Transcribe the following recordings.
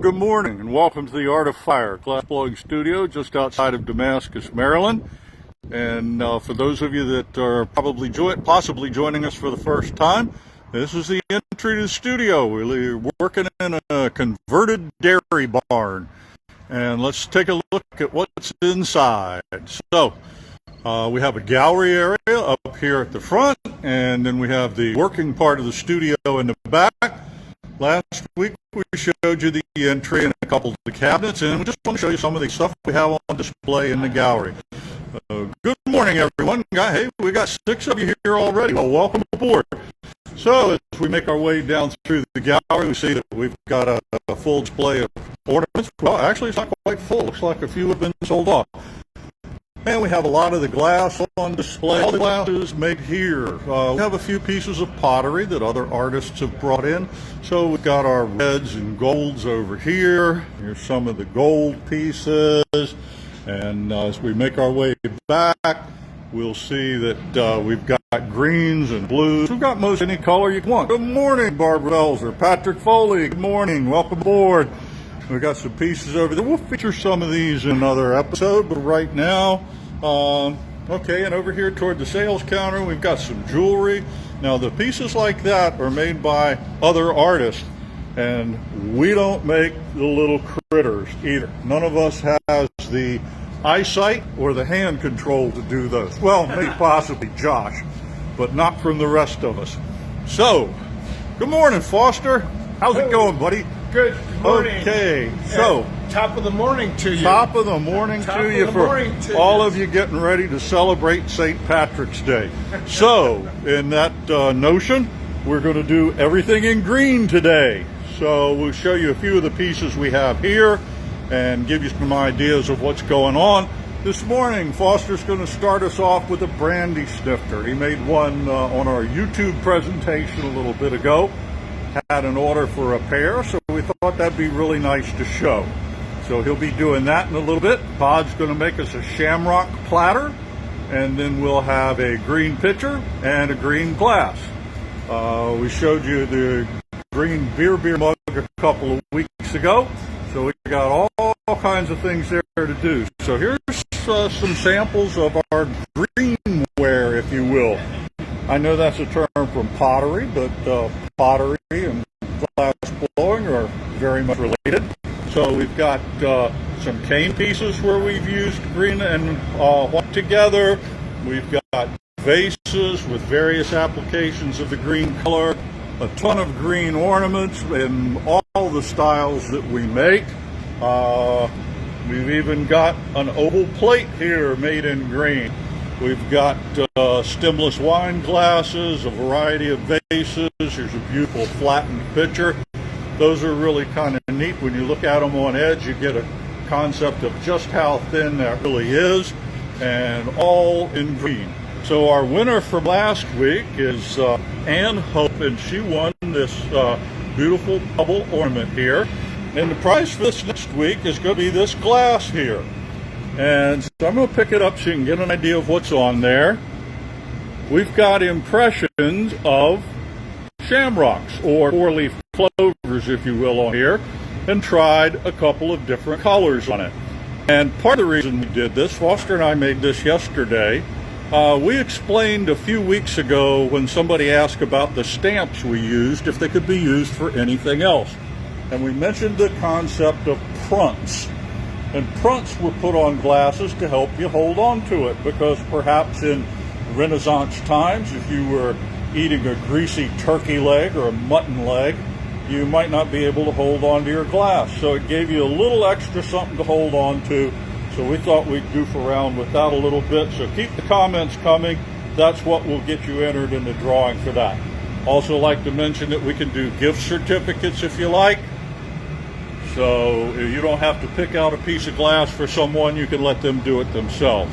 Good morning and welcome to the Art of Fire glassblowing studio just outside of Damascus, Maryland. And for those of you that are possibly joining us for the first time, this is the entry to the studio. We're working in a converted dairy barn. And let's take a look at what's inside. So we have a gallery area up here at the front, and then we have the working part of the studio in the back. Last week we showed you the entry and a couple of the cabinets, and we just want to show you some of the stuff we have on display in the gallery. Good morning, everyone. Hey, we got 6 of you here already. Well, welcome aboard. So as we make our way down through the gallery, we see that we've got a full display of ornaments. Well, actually, it's not quite full. Looks like a few have been sold off. And we have a lot of the glass on display. All the glass is made here. We have a few pieces of pottery that other artists have brought in. So we've got our reds and golds over here. Here's some of the gold pieces. And as we make our way back, we'll see that we've got greens and blues. We've got most any color you want. Good morning, Barbara Belzer, Patrick Foley. Good morning. Welcome aboard. We've got some pieces over there. We'll feature some of these in another episode, but right now, okay, and over here toward the sales counter, we've got some jewelry. Now, the pieces like that are made by other artists, and we don't make the little critters either. None of us has the eyesight or the hand control to do those. Well, maybe possibly Josh, but not from the rest of us. So, good morning, Foster. How's it going, buddy? Good morning. Okay, so top of the morning to you. Top of the morning to you for all of you getting ready to celebrate St. Patrick's Day. So, in that notion, we're going to do everything in green today. So we'll show you a few of the pieces we have here and give you some ideas of what's going on. This morning, Foster's going to start us off with a brandy snifter. He made one on our YouTube presentation a little bit ago. Had an order for a pair, so we thought that'd be really nice to show. So he'll be doing that in a little bit. Todd's going to make us a shamrock platter, and then we'll have a green pitcher and a green glass. We showed you the green beer mug a couple of weeks ago, so we got all kinds of things there to do. So here's some samples of our greenware, if you will. I know that's a term from pottery, but pottery and glass blowing are very much related. So we've got some cane pieces where we've used green and white together. We've got vases with various applications of the green color, a ton of green ornaments in all the styles that we make. We've even got an oval plate here made in green. We've got stemless wine glasses, a variety of vases. Here's a beautiful flattened pitcher. Those are really kind of neat. When you look at them on edge, you get a concept of just how thin that really is, and all in green. So our winner from last week is Ann Hope, and she won this beautiful bubble ornament here. And the prize for this next week is going to be this glass here. And so I'm going to pick it up so you can get an idea of what's on there. We've got impressions of shamrocks, or 4-leaf clovers, if you will, on here, and tried a couple of different colors on it. And part of the reason we did this, Foster and I made this yesterday, we explained a few weeks ago when somebody asked about the stamps we used, if they could be used for anything else. And we mentioned the concept of prunts. And prunts were put on glasses to help you hold on to it, because perhaps in Renaissance times, if you were eating a greasy turkey leg or a mutton leg, you might not be able to hold on to your glass. So it gave you a little extra something to hold on to. So we thought we'd goof around with that a little bit. So keep the comments coming. That's what will get you entered in the drawing for that. Also like to mention that we can do gift certificates if you like. So you don't have to pick out a piece of glass for someone, you can let them do it themselves.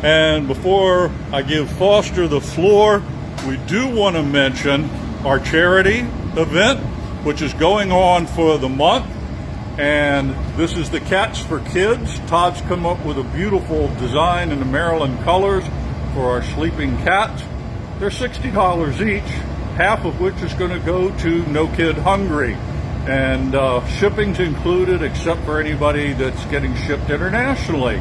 And before I give Foster the floor, we do want to mention our charity event, which is going on for the month. And this is the Cats for Kids. Todd's come up with a beautiful design in the Maryland colors for our sleeping cats. They're $60 each, half of which is going to go to No Kid Hungry. and shipping's included except for anybody that's getting shipped internationally.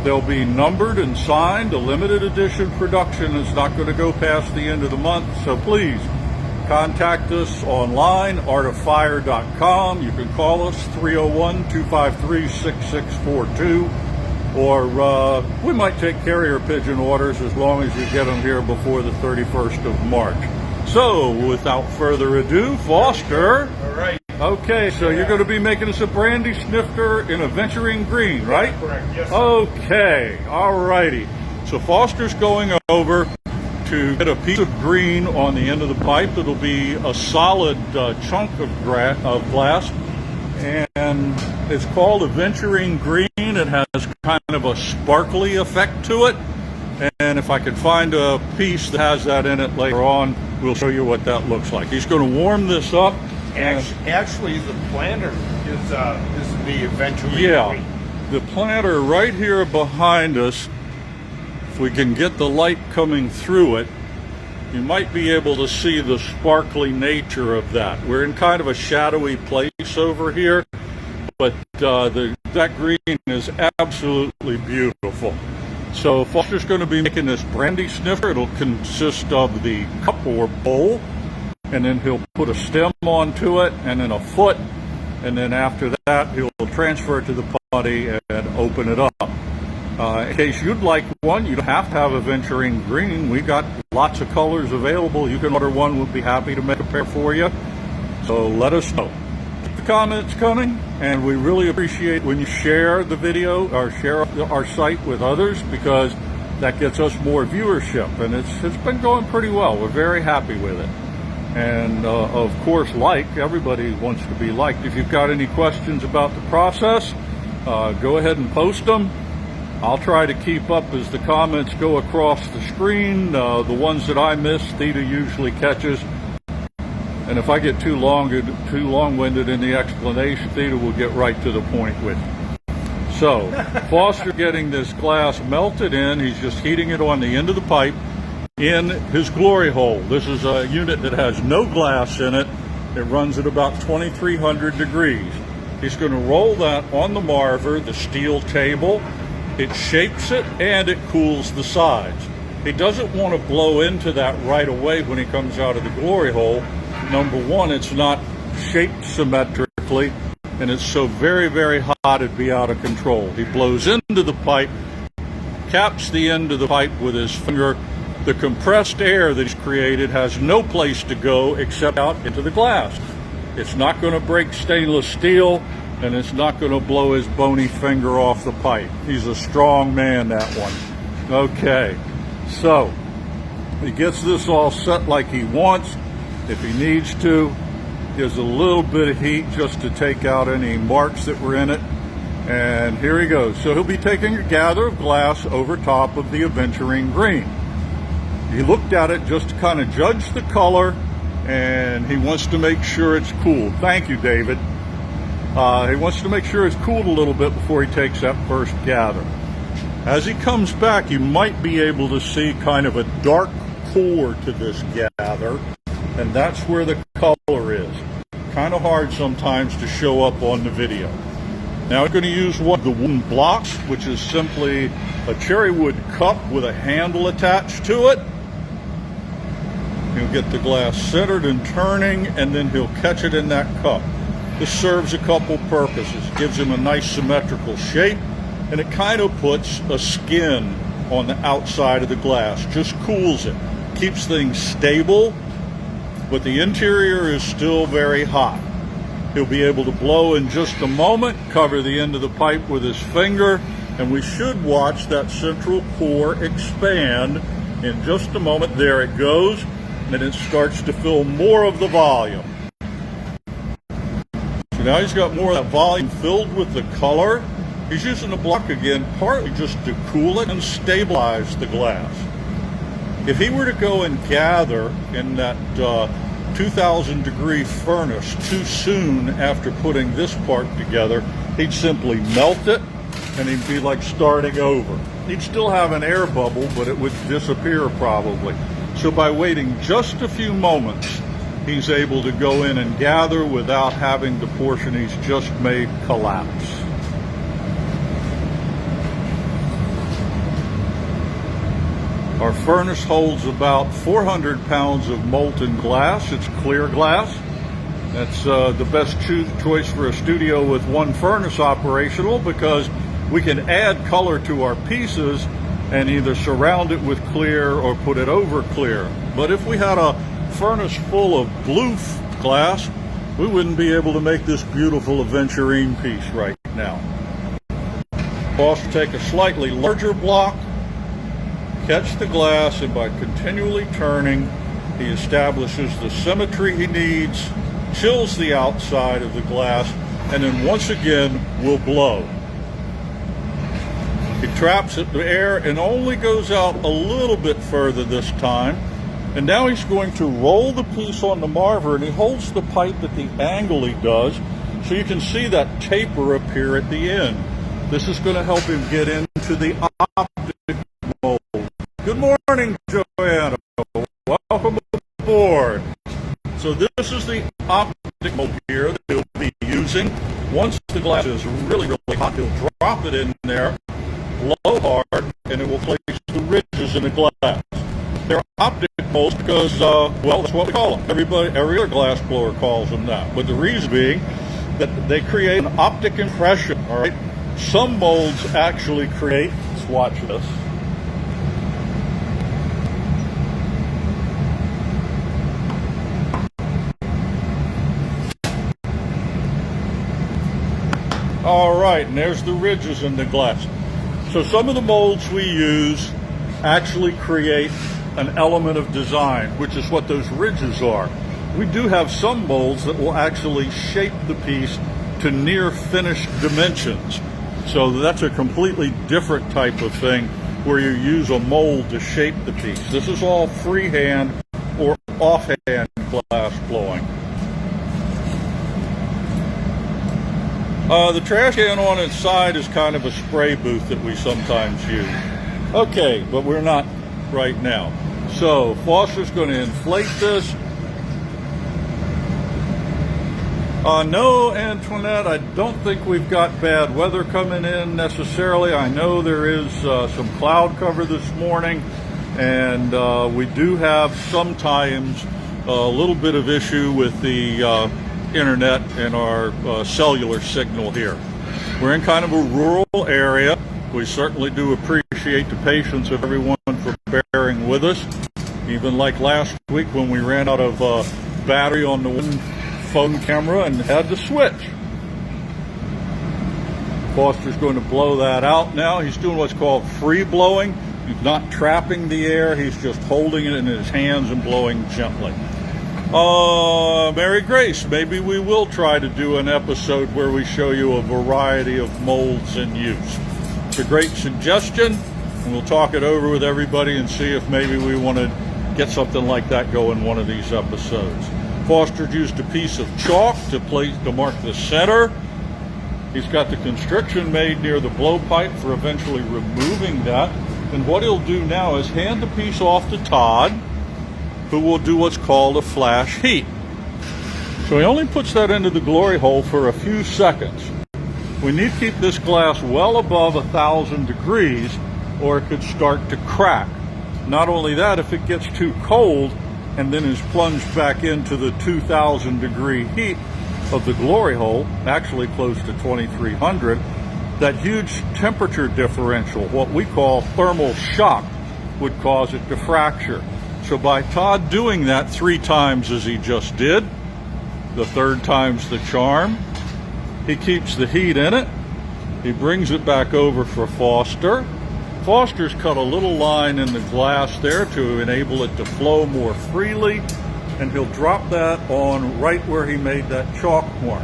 They'll be numbered and signed. A limited edition production is not going to go past the end of the month, so please contact us online, artoffire.com. You can call us 301-253-6642, or we might take carrier pigeon orders as long as you get them here before the 31st of March. So, without further ado, Foster. All right. Okay, so you're going to be making us a brandy snifter in Aventurine green, right? Correct, yes, sir. Okay, all righty. So Foster's going over to get a piece of green on the end of the pipe. It'll be a solid chunk of glass, and it's called Aventurine green. It has kind of a sparkly effect to it, and if I can find a piece that has that in it later on, we'll show you what that looks like. He's going to warm this up. Actually, the planter is the Aventurine. Yeah, green. the planter right here behind us. If we can get the light coming through it, you might be able to see the sparkly nature of that. We're in kind of a shadowy place over here, but that green is absolutely beautiful. So Foster's going to be making this brandy snifter. It'll consist of the cup or bowl, and then he'll put a stem onto it, and then a foot, and then after that he'll transfer it to the putty and open it up. In case you'd like one, you don't have to have Aventurine green. We got lots of colors available. You can order one. We'll be happy to make a pair for you. So let us know. Keep the comments coming, and we really appreciate when you share the video or share our site with others, because that gets us more viewership, and it's been going pretty well. We're very happy with it. And of course, everybody wants to be liked. If you've got any questions about the process, go ahead and post them. I'll try to keep up as the comments go across the screen. The ones that I miss, Theta usually catches. And if I get too long-winded in the explanation, Theta will get right to the point with you. So, Foster getting this glass melted in. He's just heating it on the end of the pipe in his glory hole. This is a unit that has no glass in it. It runs at about 2300 degrees. He's going to roll that on the marver, the steel table. It shapes it and it cools the sides. He doesn't want to blow into that right away when he comes out of the glory hole. Number one, it's not shaped symmetrically, and it's so very, very hot it'd be out of control. He blows into the pipe, caps the end of the pipe with his finger. The compressed air that he's created has no place to go except out into the glass. It's not going to break stainless steel, and it's not going to blow his bony finger off the pipe. He's a strong man, that one. Okay, so he gets this all set like he wants. If he needs to, gives a little bit of heat just to take out any marks that were in it. And here he goes. So he'll be taking a gather of glass over top of the Aventurine green. He looked at it just to kind of judge the color, and he wants to make sure it's cooled. Thank you, David. He wants to make sure it's cooled a little bit before he takes that first gather. As he comes back, you might be able to see kind of a dark core to this gather, and that's where the color is. Kind of hard sometimes to show up on the video. Now I'm going to use one of the wooden blocks, which is simply a cherry wood cup with a handle attached to it. He'll get the glass centered and turning, and then he'll catch it in that cup. This serves a couple purposes. It gives him a nice symmetrical shape, and it kind of puts a skin on the outside of the glass. Just cools it. Keeps things stable, but the interior is still very hot. He'll be able to blow in just a moment, cover the end of the pipe with his finger, and we should watch that central core expand in just a moment. There it goes, and it starts to fill more of the volume. So now he's got more of that volume filled with the color. He's using the block again, partly just to cool it and stabilize the glass. If he were to go and gather in that 2000 degree furnace too soon after putting this part together, he'd simply melt it, and he'd be like starting over. He'd still have an air bubble, but it would disappear probably. So by waiting just a few moments he's able to go in and gather without having the portion he's just made collapse. Our furnace holds about 400 pounds of molten glass. It's clear glass. That's the best choice for a studio with one furnace operational, because we can add color to our pieces and either surround it with clear or put it over clear. But if we had a furnace full of blue glass, we wouldn't be able to make this beautiful Aventurine piece right now. Foster take a slightly larger block, catch the glass, and by continually turning, he establishes the symmetry he needs, chills the outside of the glass, and then once again will blow. He traps the air and only goes out a little bit further this time. And now he's going to roll the piece on the marver, and he holds the pipe at the angle he does, so you can see that taper appear at the end. This is going to help him get into the optic mold. Good morning, Joanna. Welcome aboard. So this is the optic mold here that he'll be using. Once the glass is really, really hot, he'll drop it in there, blow hard, and it will place the ridges in the glass. They're optic molds because, well, that's what we call them. Every other glass blower calls them that. But the reason being that they create an optic impression, all right? Some molds actually create, let's watch this. All right, and there's the ridges in the glass. So some of the molds we use actually create an element of design, which is what those ridges are. We do have some molds that will actually shape the piece to near finished dimensions. So that's a completely different type of thing where you use a mold to shape the piece. This is all freehand or offhand glass blowing. The trash can on its side is kind of a spray booth that we sometimes use. Okay, but we're not right now. So Foster's going to inflate this. No, Antoinette, I don't think we've got bad weather coming in necessarily. I know there is some cloud cover this morning, and we do have sometimes a little bit of issue with the internet and our cellular signal here. We're in kind of a rural area. We certainly do appreciate the patience of everyone for bearing with us. Even like last week when we ran out of battery on the one phone camera and had to switch. Foster's going to blow that out now. He's doing what's called free blowing. He's not trapping the air. He's just holding it in his hands and blowing gently. Mary Grace, maybe we will try to do an episode where we show you a variety of molds in use. It's a great suggestion, and we'll talk it over with everybody and see if maybe we want to get something like that going one of these episodes. Foster used a piece of chalk to mark the center. He's got the constriction made near the blowpipe for eventually removing that. And what he'll do now is hand the piece off to Todd, who will do what's called a flash heat. So he only puts that into the glory hole for a few seconds. We need to keep this glass well above 1,000 degrees or it could start to crack. Not only that, if it gets too cold and then is plunged back into the 2,000 degree heat of the glory hole, actually close to 2,300, that huge temperature differential, what we call thermal shock, would cause it to fracture. So by Todd doing that 3 times as he just did, the 3rd time's the charm, he keeps the heat in it, he brings it back over for Foster. Foster's cut a little line in the glass there to enable it to flow more freely, and he'll drop that on right where he made that chalk mark.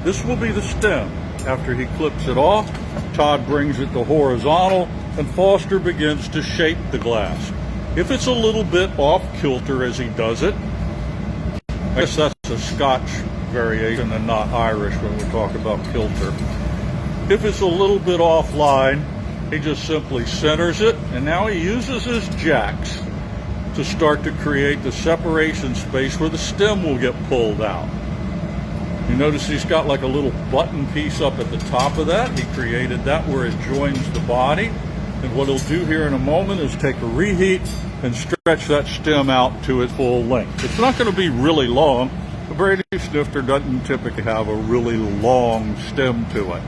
This will be the stem. After he clips it off, Todd brings it to horizontal, and Foster begins to shape the glass. If it's a little bit off kilter as he does it, I guess that's a Scotch variation and not Irish when we talk about kilter. If it's a little bit offline, he just simply centers it, and now he uses his jacks to start to create the separation space where the stem will get pulled out. You notice he's got like a little button piece up at the top of that. He created that where it joins the body. And what he'll do here in a moment is take a reheat and stretch that stem out to its full length. It's not going to be really long. The brandy snifter doesn't typically have a really long stem to it.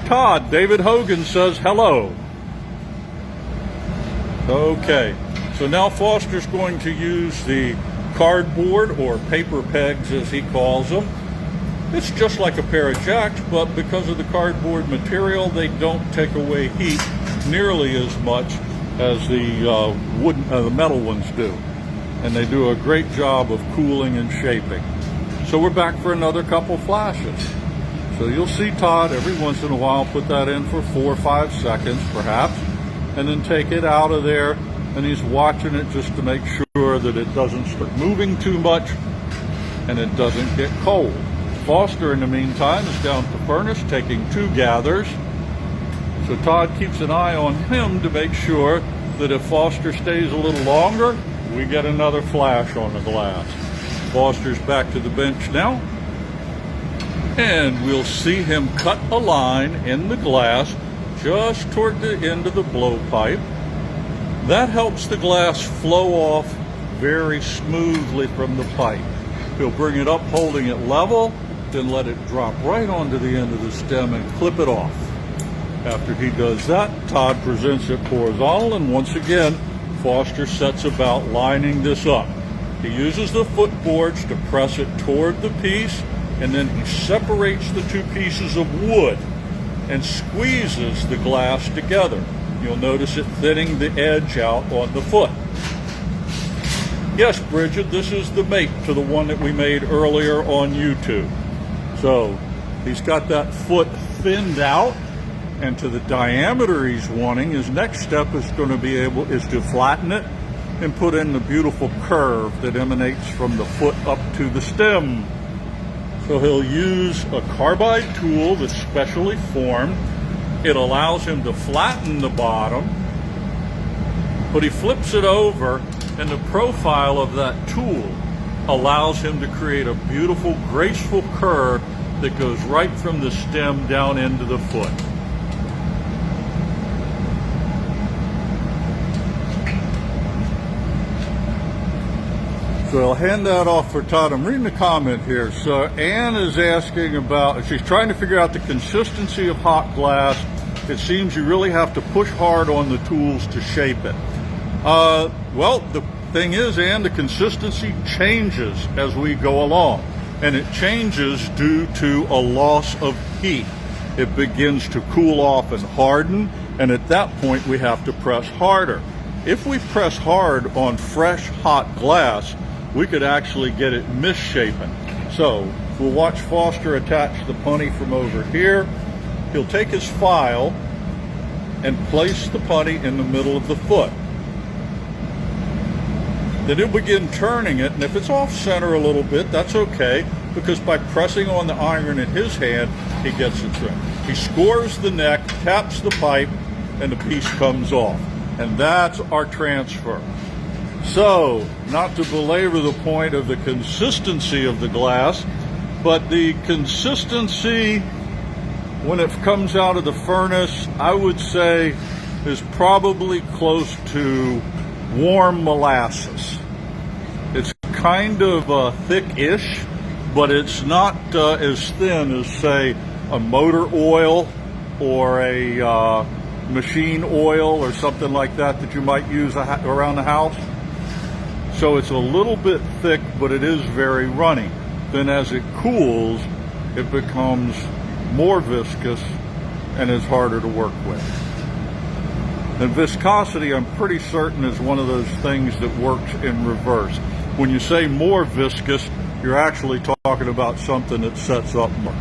Todd, David Hogan says hello. Okay, so now Foster's going to use the cardboard, or paper pegs as he calls them. It's just like a pair of jacks, but because of the cardboard material, they don't take away heat nearly as much as the the metal ones do. And they do a great job of cooling and shaping. So we're back for another couple flashes. So you'll see Todd every once in a while put that in for 4 or 5 seconds perhaps, and then take it out of there, and he's watching it just to make sure that it doesn't start moving too much and it doesn't get cold. Foster, in the meantime, is down at the furnace taking 2 gathers. So Todd keeps an eye on him to make sure that if Foster stays a little longer, we get another flash on the glass. Foster's back to the bench now, and we'll see him cut a line in the glass just toward the end of the blowpipe. That helps the glass flow off very smoothly from the pipe. He'll bring it up holding it level, then let it drop right onto the end of the stem and clip it off. After he does that, Todd presents it horizontal, and once again, Foster sets about lining this up. He uses the footboards to press it toward the piece, and then he separates the 2 pieces of wood and squeezes the glass together. You'll notice it thinning the edge out on the foot. Yes, Bridget, this is the mate to the one that we made earlier on YouTube. So he's got that foot thinned out, and to the diameter he's wanting, his next step is to flatten it and put in the beautiful curve that emanates from the foot up to the stem. So he'll use a carbide tool that's specially formed. It allows him to flatten the bottom, but he flips it over, and the profile of that tool allows him to create a beautiful, graceful curve that goes right from the stem down into the foot. So I'll hand that off for Todd. I'm reading the comment here. So Ann is asking about, she's trying to figure out the consistency of hot glass. It seems you really have to push hard on the tools to shape it. Well, the thing is, Ann, the consistency changes as we go along. And it changes due to a loss of heat. It begins to cool off and harden, and at that point we have to press harder. If we press hard on fresh, hot glass, we could actually get it misshapen. So we'll watch Foster attach the punny from over here. He'll take his file and place the punny in the middle of the foot. Then he'll begin turning it, and if it's off center a little bit, that's okay, because by pressing on the iron in his hand, he gets it trimmed. He scores the neck, taps the pipe, and the piece comes off. And that's our transfer. So, not to belabor the point of the consistency of the glass, but the consistency when it comes out of the furnace, I would say, is probably close to warm molasses. It's kind of thick-ish, but it's not as thin as, say, a motor oil or a machine oil or something like that you might use around the house. So it's a little bit thick, but it is very runny. Then as it cools, it becomes more viscous and is harder to work with. And viscosity, I'm pretty certain, is one of those things that works in reverse. When you say more viscous, you're actually talking about something that sets up more.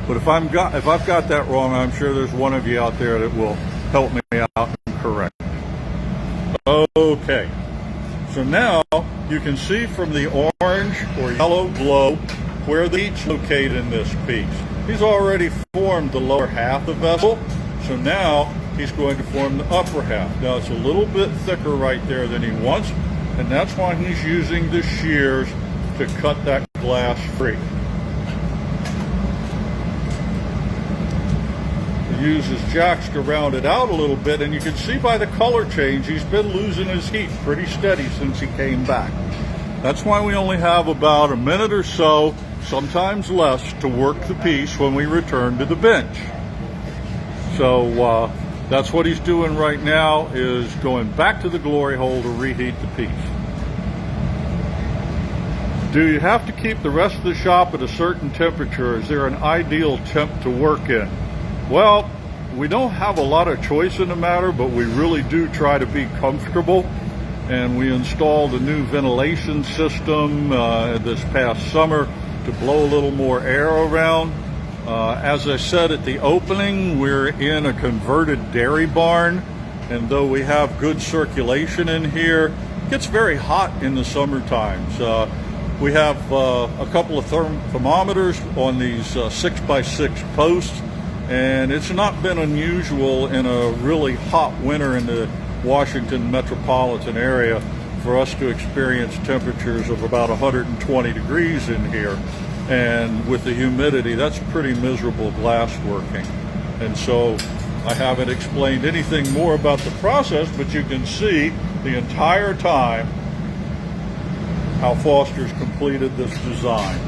But if I've got that wrong, I'm sure there's one of you out there that will help me out and correct. Okay. So now you can see from the orange or yellow glow where the heat's located in this piece. He's already formed the lower half of the vessel, so now he's going to form the upper half. Now it's a little bit thicker right there than he wants, and that's why he's using the shears to cut that glass free. He uses jacks to round it out a little bit, and you can see by the color change he's been losing his heat pretty steady since he came back. That's why we only have about a minute or so, sometimes less, to work the piece when we return to the bench. So that's what he's doing right now, is going back to the glory hole to reheat the piece. Do you have to keep the rest of the shop at a certain temperature? Is there an ideal temp to work in? Well, we don't have a lot of choice in the matter, but we really do try to be comfortable. And we installed a new ventilation system this past summer to blow a little more air around. As I said at the opening, we're in a converted dairy barn, and though we have good circulation in here, it gets very hot in the summer times. We have a couple of thermometers on these 6x6 posts, and it's not been unusual in a really hot winter in the Washington metropolitan area for us to experience temperatures of about 120 degrees in here. And with the humidity, that's pretty miserable glass working. And so I haven't explained anything more about the process, but you can see the entire time how Foster's completed this design.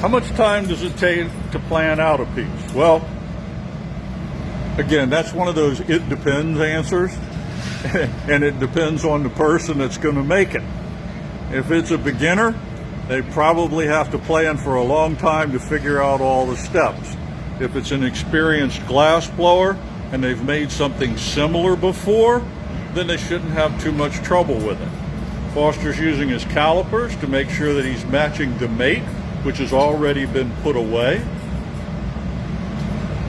How much time does it take to plan out a piece? Well, again, that's one of those it depends answers, and it depends on the person that's going to make it. If it's a beginner, they probably have to plan for a long time to figure out all the steps. If it's an experienced glass blower and they've made something similar before, then they shouldn't have too much trouble with it. Foster's using his calipers to make sure that he's matching the mate, which has already been put away.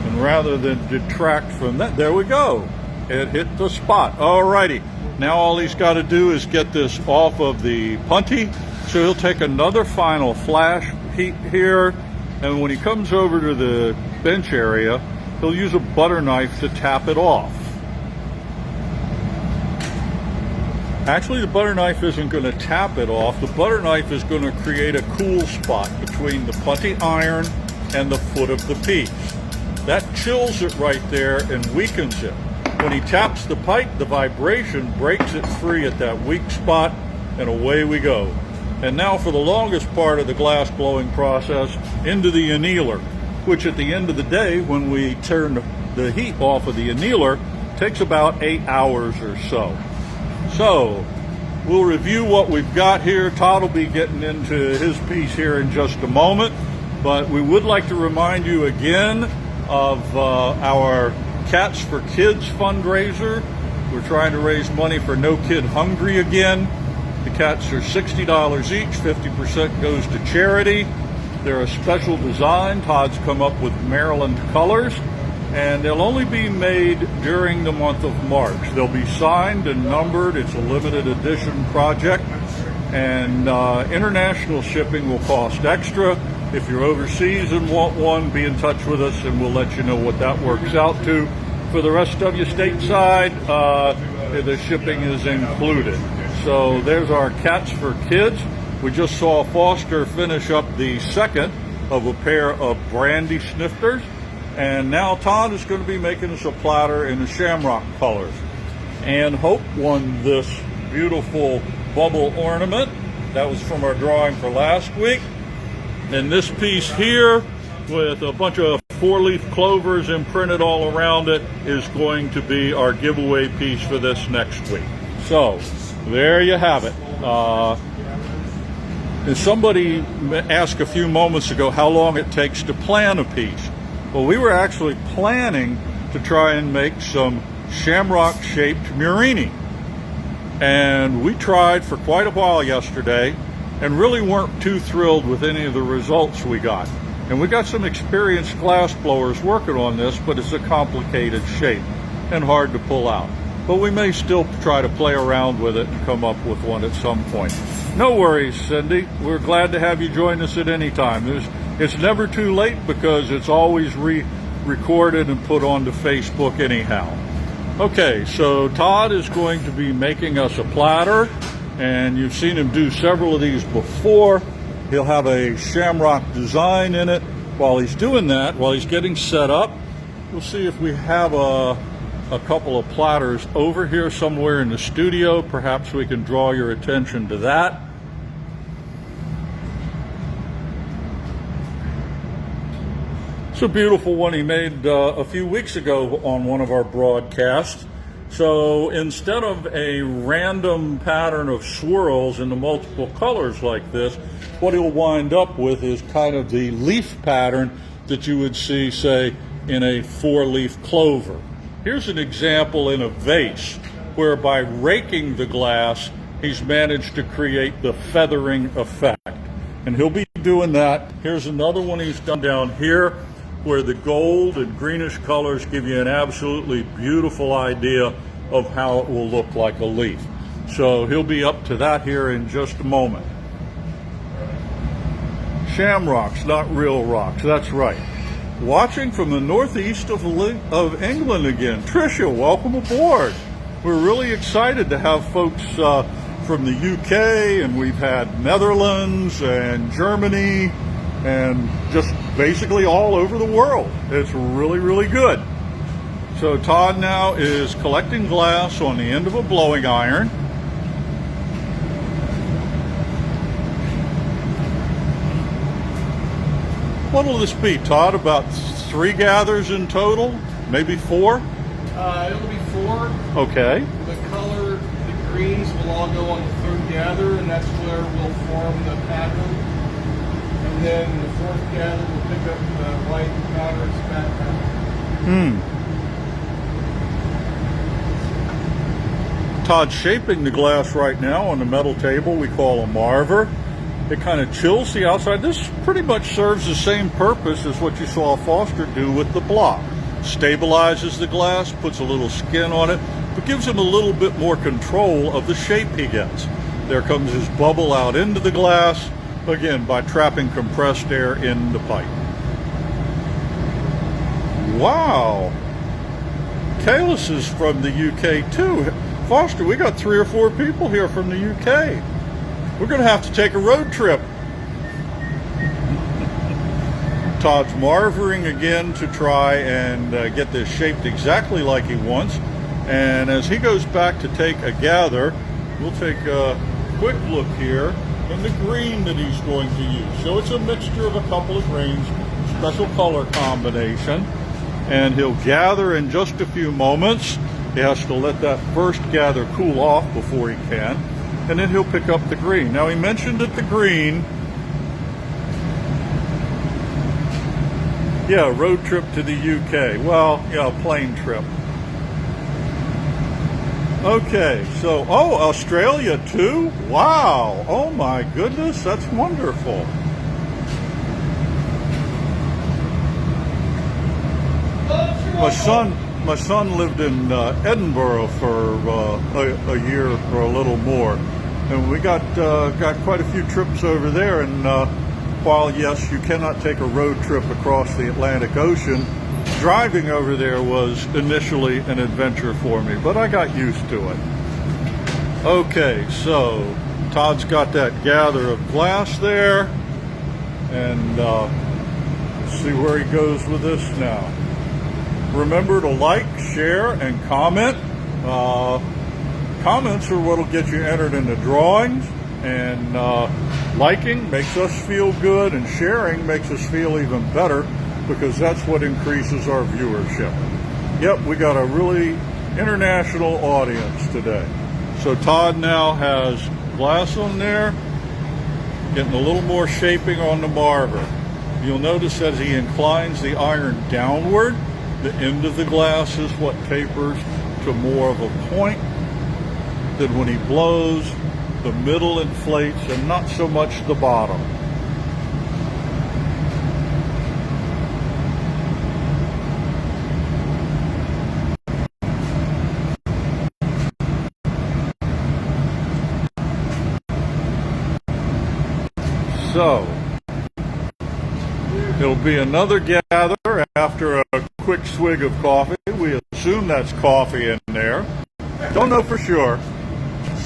And rather than detract from that, there we go. It hit the spot. Alrighty. Now all he's got to do is get this off of the punty. So he'll take another final flash heat here, and when he comes over to the bench area, he'll use a butter knife to tap it off. Actually, the butter knife isn't going to tap it off. The butter knife is going to create a cool spot between the punty iron and the foot of the piece. That chills it right there and weakens it. When he taps the pipe, the vibration breaks it free at that weak spot, and away we go. And now for the longest part of the glass blowing process, into the annealer, which at the end of the day, when we turn the heat off of the annealer, takes about 8 hours or so. So we'll review what we've got here. Todd will be getting into his piece here in just a moment, but we would like to remind you again of our Cats for Kids fundraiser. We're trying to raise money for No Kid Hungry again. The cats are $60 each, 50% goes to charity. They're a special design. Todd's come up with Maryland colors, and they'll only be made during the month of March. They'll be signed and numbered. It's a limited edition project, and international shipping will cost extra. If you're overseas and want one, be in touch with us and we'll let you know what that works out to. For the rest of you stateside, the shipping is included. So there's our Cats for Kids. We just saw Foster finish up the second of a pair of brandy snifters. And now Todd is going to be making us a platter in the shamrock colors. And Hope won this beautiful bubble ornament. That was from our drawing for last week. And this piece here with a bunch of 4-leaf clovers imprinted all around it is going to be our giveaway piece for this next week. So there you have it. And somebody asked a few moments ago how long it takes to plan a piece. Well, we were actually planning to try and make some shamrock-shaped murini. And we tried for quite a while yesterday and really weren't too thrilled with any of the results we got. And we got some experienced glass blowers working on this, but it's a complicated shape and hard to pull out. But we may still try to play around with it and come up with one at some point. No worries, Cindy. We're glad to have you join us at any time. It's never too late because it's always recorded and put onto Facebook anyhow. Okay, so Todd is going to be making us a platter, and you've seen him do several of these before. He'll have a shamrock design in it. While he's doing that, while he's getting set up, we'll see if we have a couple of platters over here somewhere in the studio. Perhaps we can draw your attention to that. It's a beautiful one he made a few weeks ago on one of our broadcasts. So instead of a random pattern of swirls in the multiple colors like this, what he'll wind up with is kind of the leaf pattern that you would see, say, in a 4-leaf clover. Here's an example in a vase where by raking the glass, he's managed to create the feathering effect. And he'll be doing that. Here's another one he's done down here, where the gold and greenish colors give you an absolutely beautiful idea of how it will look like a leaf. So he'll be up to that here in just a moment. Shamrocks, not real rocks, that's right. Watching from the northeast of England again. Tricia, welcome aboard. We're really excited to have folks from the UK, and we've had Netherlands and Germany, and just basically all over the world. It's really, really good. So Todd now is collecting glass on the end of a blowing iron. What will this be, Todd? About 3 gathers in total? Maybe 4? It'll be 4. Okay. The color, the greens will all go on the 3rd gather, and that's where we'll form the pattern. And then the 4th gather will pick up the white powder and spat powder. Todd's shaping the glass right now on the metal table we call a marver. It kind of chills the outside. This pretty much serves the same purpose as what you saw Foster do with the block. Stabilizes the glass, puts a little skin on it, but gives him a little bit more control of the shape he gets. There comes his bubble out into the glass, again, by trapping compressed air in the pipe. Wow. Kalis is from the UK too. Foster, we got 3 or 4 people here from the UK. We're going to have to take a road trip. Todd's marvering again to try and get this shaped exactly like he wants. And as he goes back to take a gather, we'll take a quick look here in the green that he's going to use. So it's a mixture of a couple of greens, special color combination. And he'll gather in just a few moments. He has to let that first gather cool off before he can. And then he'll pick up the green. Now he mentioned that the green, yeah, road trip to the UK. Well, yeah, a plane trip. Okay, so, oh, Australia too? Wow, oh my goodness, that's wonderful. My son lived in Edinburgh for a year or a little more, and we got quite a few trips over there. And while yes, you cannot take a road trip across the Atlantic Ocean, driving over there was initially an adventure for me, but I got used to it. Okay, so Todd's got that gather of glass there, and let's see where he goes with this now. Remember to like, share, and comment. Comments are what will get you entered in the drawings, and liking makes us feel good, and sharing makes us feel even better, because that's what increases our viewership. Yep, we got a really international audience today. So Todd now has glass on there, getting a little more shaping on the marver. You'll notice as he inclines the iron downward, the end of the glass is what tapers to more of a point. Then when he blows, the middle inflates and not so much the bottom. So, it'll be another gather after a quick swig of coffee. We assume that's coffee in there. Don't know for sure.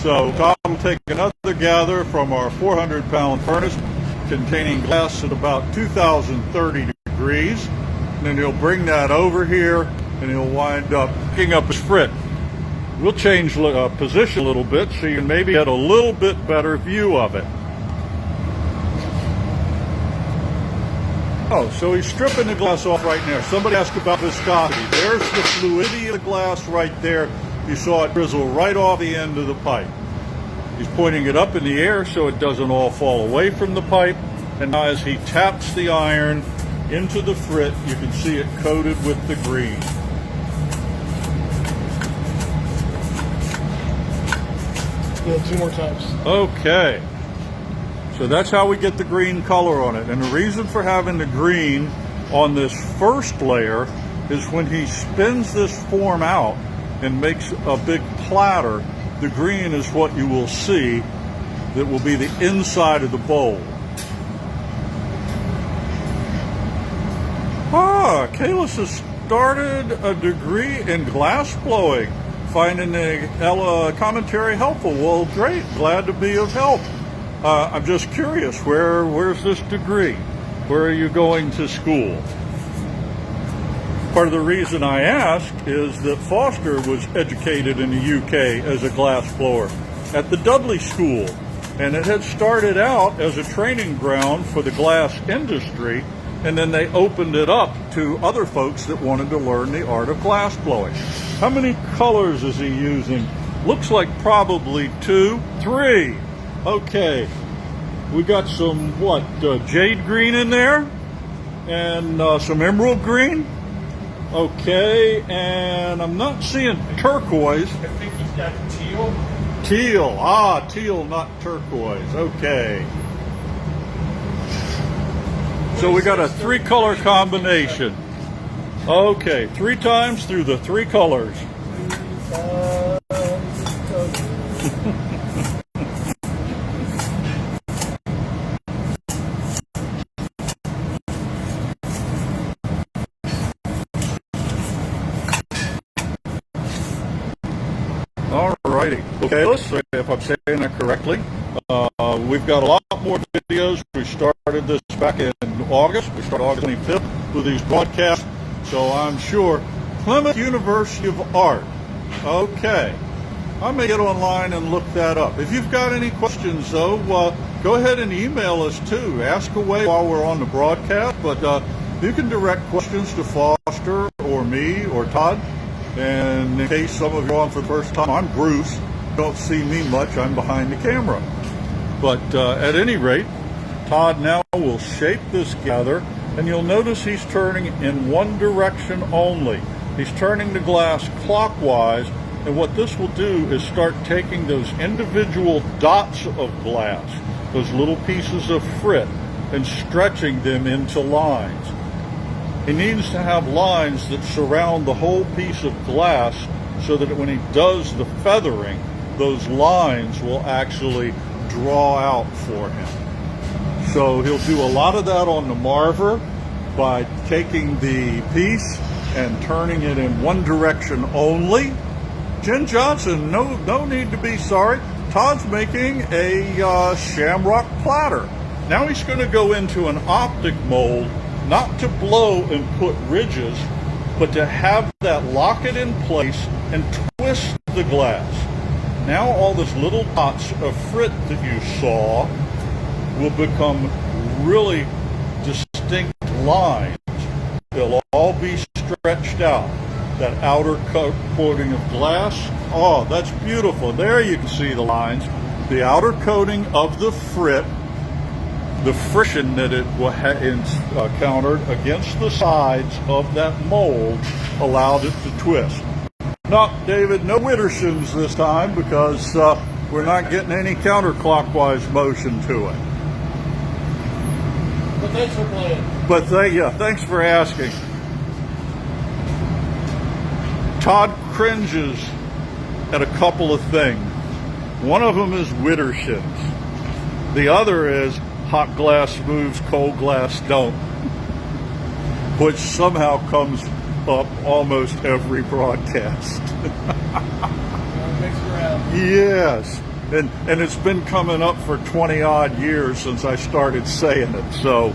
So Todd will take another gather from our 400-pound furnace containing glass at about 2,030 degrees. And then he'll bring that over here and he'll wind up picking up his frit. We'll change position a little bit so you can maybe get a little bit better view of it. Oh, so he's stripping the glass off right now. Somebody asked about viscosity. There's the fluidity of the glass right there. You saw it drizzle right off the end of the pipe. He's pointing it up in the air so it doesn't all fall away from the pipe. And now as he taps the iron into the frit, you can see it coated with the green. Yeah, 2 more times. Okay. So that's how we get the green color on it. And the reason for having the green on this first layer is when he spins this form out and makes a big platter, the green is what you will see that will be the inside of the bowl. Ah, Kalis has started a degree in glass blowing, finding the commentary helpful. Well, great, glad to be of help. I'm just curious, where's this degree? Where are you going to school? Part of the reason I asked is that Foster was educated in the UK as a glass blower at the Dudley School, and it had started out as a training ground for the glass industry, and then they opened it up to other folks that wanted to learn the art of glass blowing. How many colors is he using? Looks like probably 2, 3. Okay, we got some, jade green in there, and some emerald green. Okay, and I'm not seeing turquoise. I think he's got teal. Teal, teal, not turquoise. Okay. So we got a 3-color combination. Okay, 3 times through the 3 colors. Alrighty. Okay, let's see if I'm saying that correctly. We've got a lot more videos. We started this back in August. We started August 25th with these broadcasts. So I'm sure Plymouth University of Art. Okay. I may get online and look that up. If you've got any questions, though, go ahead and email us, too. Ask away while we're on the broadcast. But you can direct questions to Foster or me or Todd. And in case some of you are on for the first time, I'm Bruce. You don't see me much. I'm behind the camera. But at any rate, Todd now will shape this gather, and you'll notice he's turning in one direction only. He's turning the glass clockwise, and what this will do is start taking those individual dots of glass, those little pieces of frit, and stretching them into lines. He needs to have lines that surround the whole piece of glass so that when he does the feathering, those lines will actually draw out for him. So he'll do a lot of that on the marver by taking the piece and turning it in one direction only. Jen Johnson, no need to be sorry. Todd's making a shamrock platter. Now he's going to go into an optic mold, not to blow and put ridges, but to have that lock it in place and twist the glass. Now all those little dots of frit that you saw will become really distinct lines. They'll all be stretched out. That outer coating of glass, oh, that's beautiful. There you can see the lines. The outer coating of the frit, the friction that it encountered against the sides of that mold allowed it to twist. No, David, no Wittersons this time because we're not getting any counterclockwise motion to it. But thanks for playing. But thanks for asking. Todd cringes at a couple of things. One of them is Wittersons. The other is hot glass moves, cold glass don't, which somehow comes up almost every broadcast. Mix around. Yes. And it's been coming up for 20 odd years since I started saying it. So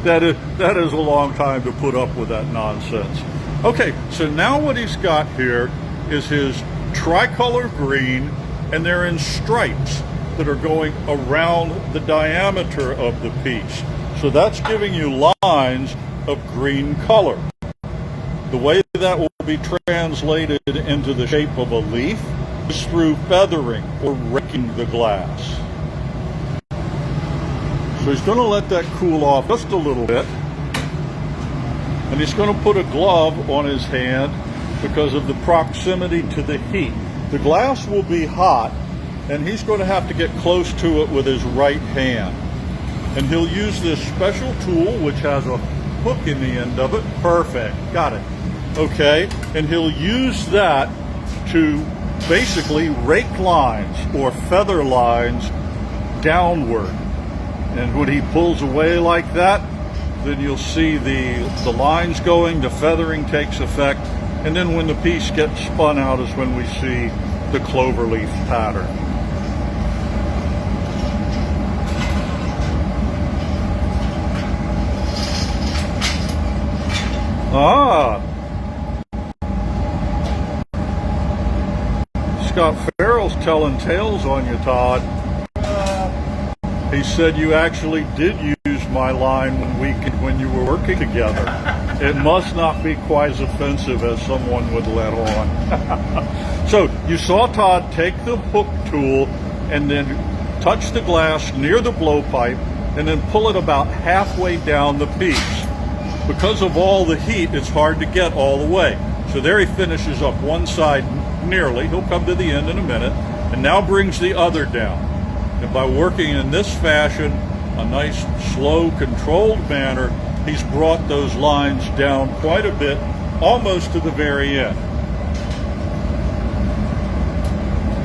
that is a long time to put up with that nonsense. Okay, so now what he's got here is his tricolor green, and they're in stripes that are going around the diameter of the piece. So that's giving you lines of green color. The way that will be translated into the shape of a leaf is through feathering or raking the glass. So he's going to let that cool off just a little bit. And he's going to put a glove on his hand because of the proximity to the heat. The glass will be hot, and he's going to have to get close to it with his right hand. And he'll use this special tool, which has a hook in the end of it. Perfect. Got it. Okay. And he'll use that to basically rake lines or feather lines downward. And when he pulls away like that, then you'll see the lines going, the feathering takes effect, and then when the piece gets spun out is when we see the cloverleaf pattern. Scott Farrell's telling tales on you, Todd. He said you actually did use my line when you were working together. It must not be quite as offensive as someone would let on. So you saw Todd take the hook tool and then touch the glass near the blowpipe and then pull it about halfway down the piece. Because of all the heat, it's hard to get all the way. So there he finishes up one side nearly. He'll come to the end in a minute, and now brings the other down. And by working in this fashion, a nice, slow, controlled manner, he's brought those lines down quite a bit, almost to the very end.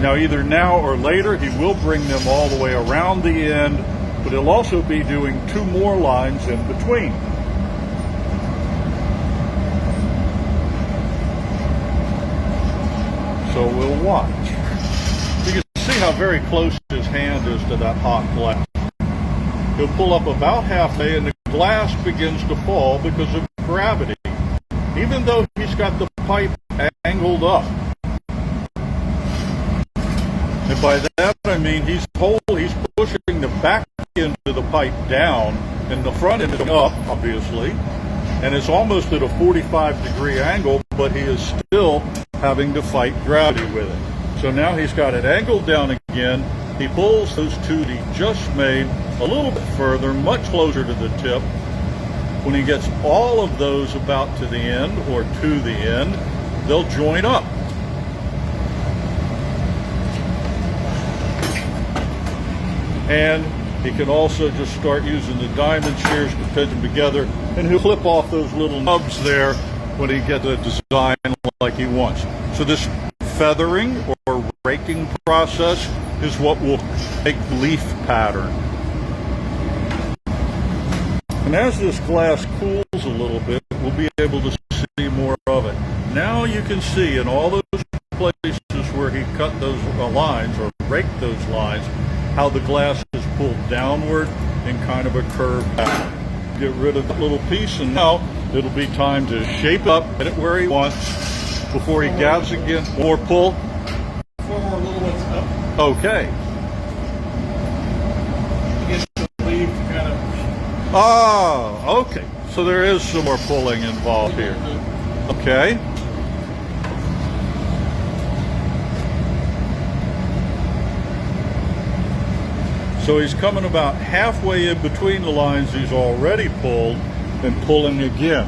Now, either now or later, he will bring them all the way around the end, but he'll also be doing two more lines in between. So we'll watch. You can see how very close his hand is to that hot glass. He'll pull up about halfway and the glass begins to fall because of gravity, even though he's got the pipe angled up. And by that I mean he's pushing the back end of the pipe down and the front end up, obviously. And it's almost at a 45-degree angle, but he is still having to fight gravity with it. So now he's got it angled down again. He pulls those two that he just made a little bit further, much closer to the tip. When he gets all of those about to the end or to the end, they'll join up. And he can also just start using the diamond shears to pinch them together, and he'll clip off those little nubs there when he gets the design like he wants. So this feathering or raking process is what will make leaf pattern. And as this glass cools a little bit, we'll be able to see more of it. Now you can see in all those places where he cut those lines or raked those lines, how the glass is pulled downward in kind of a curved pattern. Get rid of that little piece, and now it'll be time to shape up, get it where he wants before he gabs again. More pull. Four more little ones up. Okay. Get the leaf to kind of. Oh, okay. So there is some more pulling involved here. Okay. So he's coming about halfway in between the lines he's already pulled and pulling again.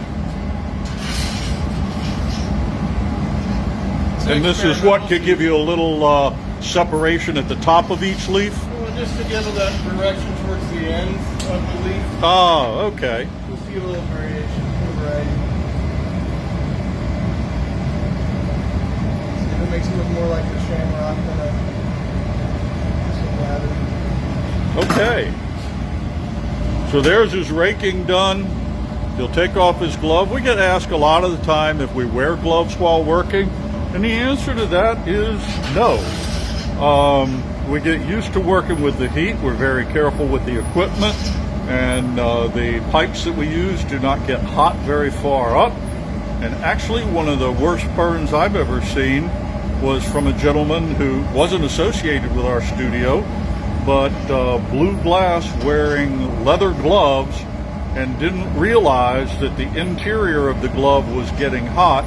And this is what could give you a little separation at the top of each leaf? Well, just to give it that direction towards the end of the leaf. Oh, okay. You'll see a little variation, variety. See if it makes it look more like a shamrock than a platter. Okay. So there's his raking done. He'll take off his glove. We get asked a lot of the time if we wear gloves while working, and the answer to that is no. We get used to working with the heat. We're very careful with the equipment, and the pipes that we use do not get hot very far up. And actually, one of the worst burns I've ever seen was from a gentleman who wasn't associated with our studio, but blew glass wearing leather gloves and didn't realize that the interior of the glove was getting hot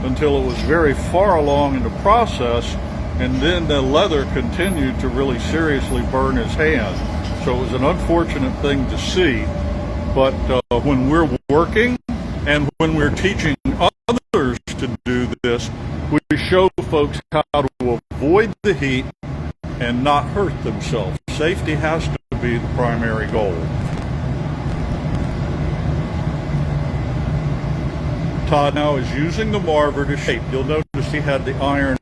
until it was very far along in the process, and then the leather continued to really seriously burn his hand. So it was an unfortunate thing to see. But when we're working and when we're teaching others to do this, we show folks how to avoid the heat and not hurt themselves. Safety has to be the primary goal. Todd now is using the marver to shape. You'll notice he had the iron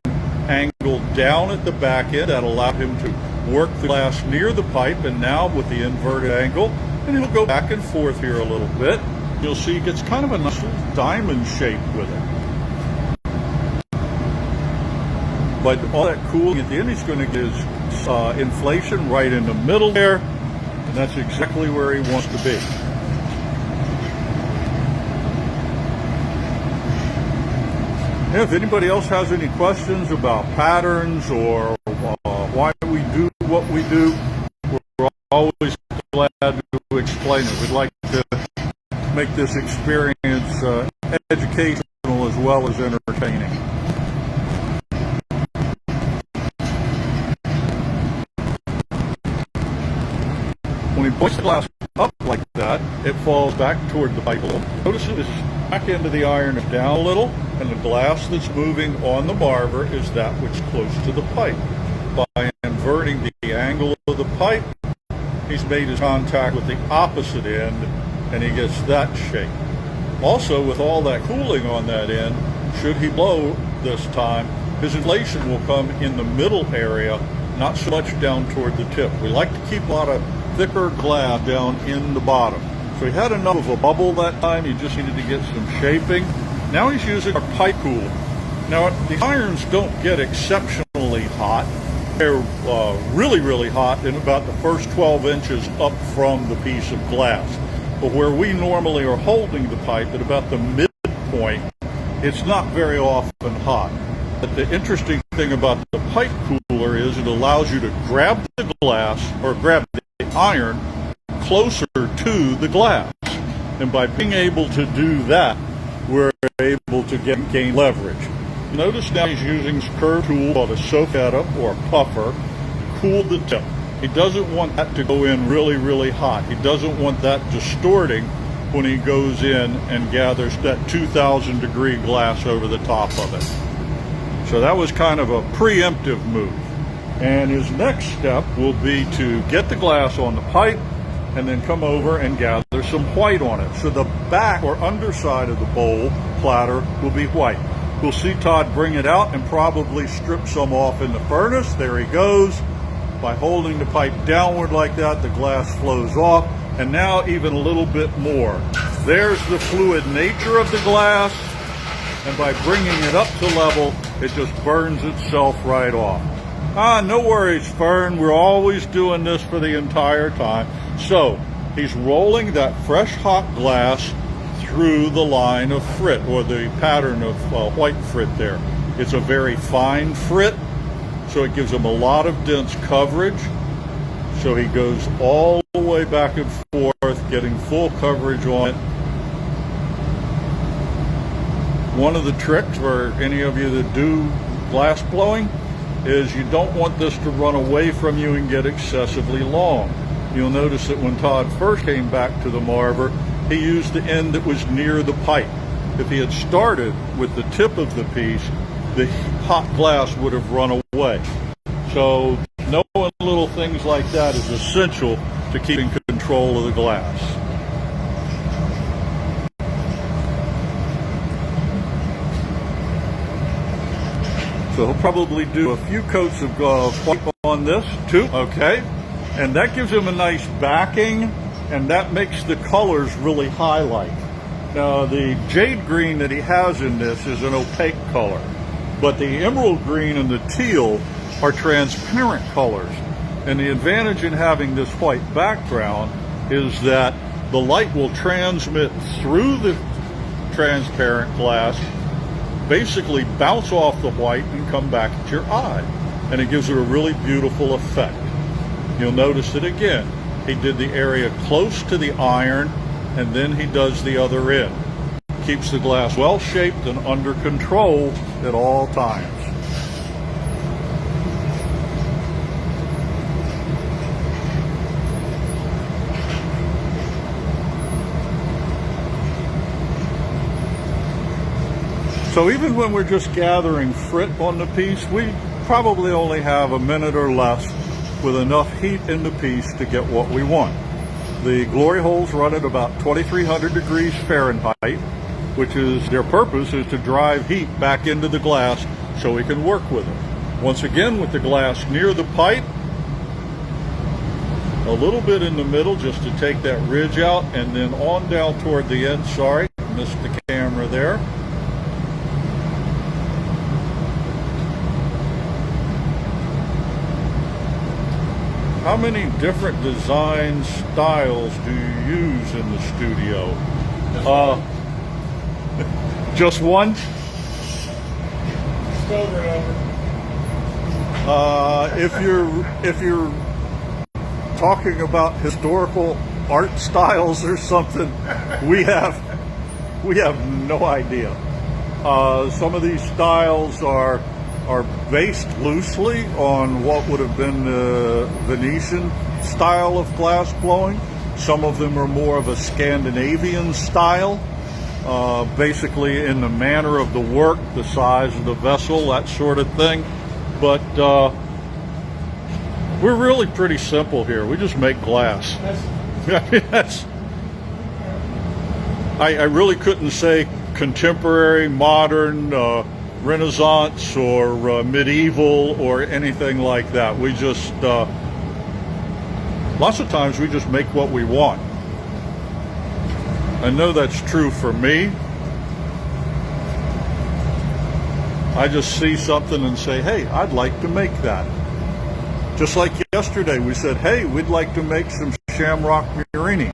angled down at the back end. That allowed him to work the glass near the pipe, and now with the inverted angle, and he'll go back and forth here a little bit. You'll see he gets kind of a nice little diamond shape with it. But all that cooling at the end, he's going to get his inflation right in the middle there, and that's exactly where he wants to be. Yeah, if anybody else has any questions about patterns or why we do what we do, we're always glad to explain it. We'd like to make this experience educational as well as entertaining. When he puts the glass up like that, it falls back toward the pipe. Notice that this back end of the iron is down a little, and the glass that's moving on the marver is that which is close to the pipe. By inverting the angle of the pipe, he's made his contact with the opposite end, and he gets that shape. Also, with all that cooling on that end, should he blow this time, his inflation will come in the middle area, not so much down toward the tip. We like to keep a lot of thicker glass down in the bottom. So he had enough of a bubble that time, he just needed to get some shaping. Now he's using a pipe cooler. Now the irons don't get exceptionally hot. They're really, really hot in about the first 12 inches up from the piece of glass. But where we normally are holding the pipe at about the midpoint, it's not very often hot. But the interesting thing about the pipe cooler is it allows you to grab the glass, or grab the iron, closer to the glass. And by being able to do that, we're able to gain leverage. Notice now he's using his curved tool called a soffetta or a puffer to cool the tip. He doesn't want that to go in really, really hot. He doesn't want that distorting when he goes in and gathers that 2,000 degree glass over the top of it. So that was kind of a preemptive move. And his next step will be to get the glass on the pipe and then come over and gather some white on it. So the back or underside of the bowl platter will be white. We'll see Todd bring it out and probably strip some off in the furnace. There he goes. By holding the pipe downward like that, the glass flows off, and now even a little bit more. There's the fluid nature of the glass, and by bringing it up to level, it just burns itself right off. No worries, Fern. We're always doing this for the entire time. So he's rolling that fresh hot glass through the line of frit, or the pattern of white frit there. It's a very fine frit, so it gives him a lot of dense coverage. So he goes all the way back and forth, getting full coverage on it. One of the tricks for any of you that do glass blowing is you don't want this to run away from you and get excessively long. You'll notice that when Todd first came back to the marver, he used the end that was near the pipe. If he had started with the tip of the piece, the hot glass would have run away. So knowing little things like that is essential to keeping control of the glass. So he'll probably do a few coats of white on this too, okay? And that gives him a nice backing, and that makes the colors really highlight. Now, the jade green that he has in this is an opaque color, but the emerald green and the teal are transparent colors. And the advantage in having this white background is that the light will transmit through the transparent glass, basically bounce off the white and come back at your eye. And it gives it a really beautiful effect. You'll notice that again, he did the area close to the iron, and then he does the other end. Keeps the glass well shaped and under control at all times. So even when we're just gathering frit on the piece, we probably only have a minute or less with enough heat in the piece to get what we want. The glory holes run at about 2300 degrees Fahrenheit, which is their purpose is to drive heat back into the glass so we can work with it. Once again, with the glass near the pipe, a little bit in the middle just to take that ridge out, and then on down toward the end. Sorry, missed the camera there. How many different design styles do you use in the studio? Just one? Just over and over. If you're talking about historical art styles or something, we have no idea. Some of these styles are based loosely on what would have been the Venetian style of glass blowing. Some of them are more of a Scandinavian style, basically in the manner of the work, the size of the vessel, that sort of thing. But we're really pretty simple here. We just make glass. I really couldn't say contemporary, modern, Renaissance or medieval or anything like that. We just lots of times we just make what we want. I know that's true for me. I just see something and say, hey, I'd like to make that. Just like yesterday we said, hey, we'd like to make some shamrock murini.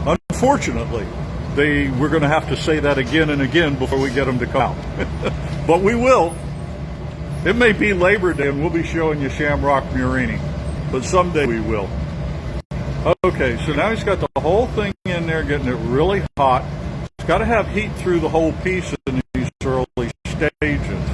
Unfortunately, we're going to have to say that again and again before we get them to come out. But we will. It may be Labor Day and we'll be showing you shamrock murini, but someday we will. Okay, so now he's got the whole thing in there, getting it really hot. It's got to have heat through the whole piece in these early stages.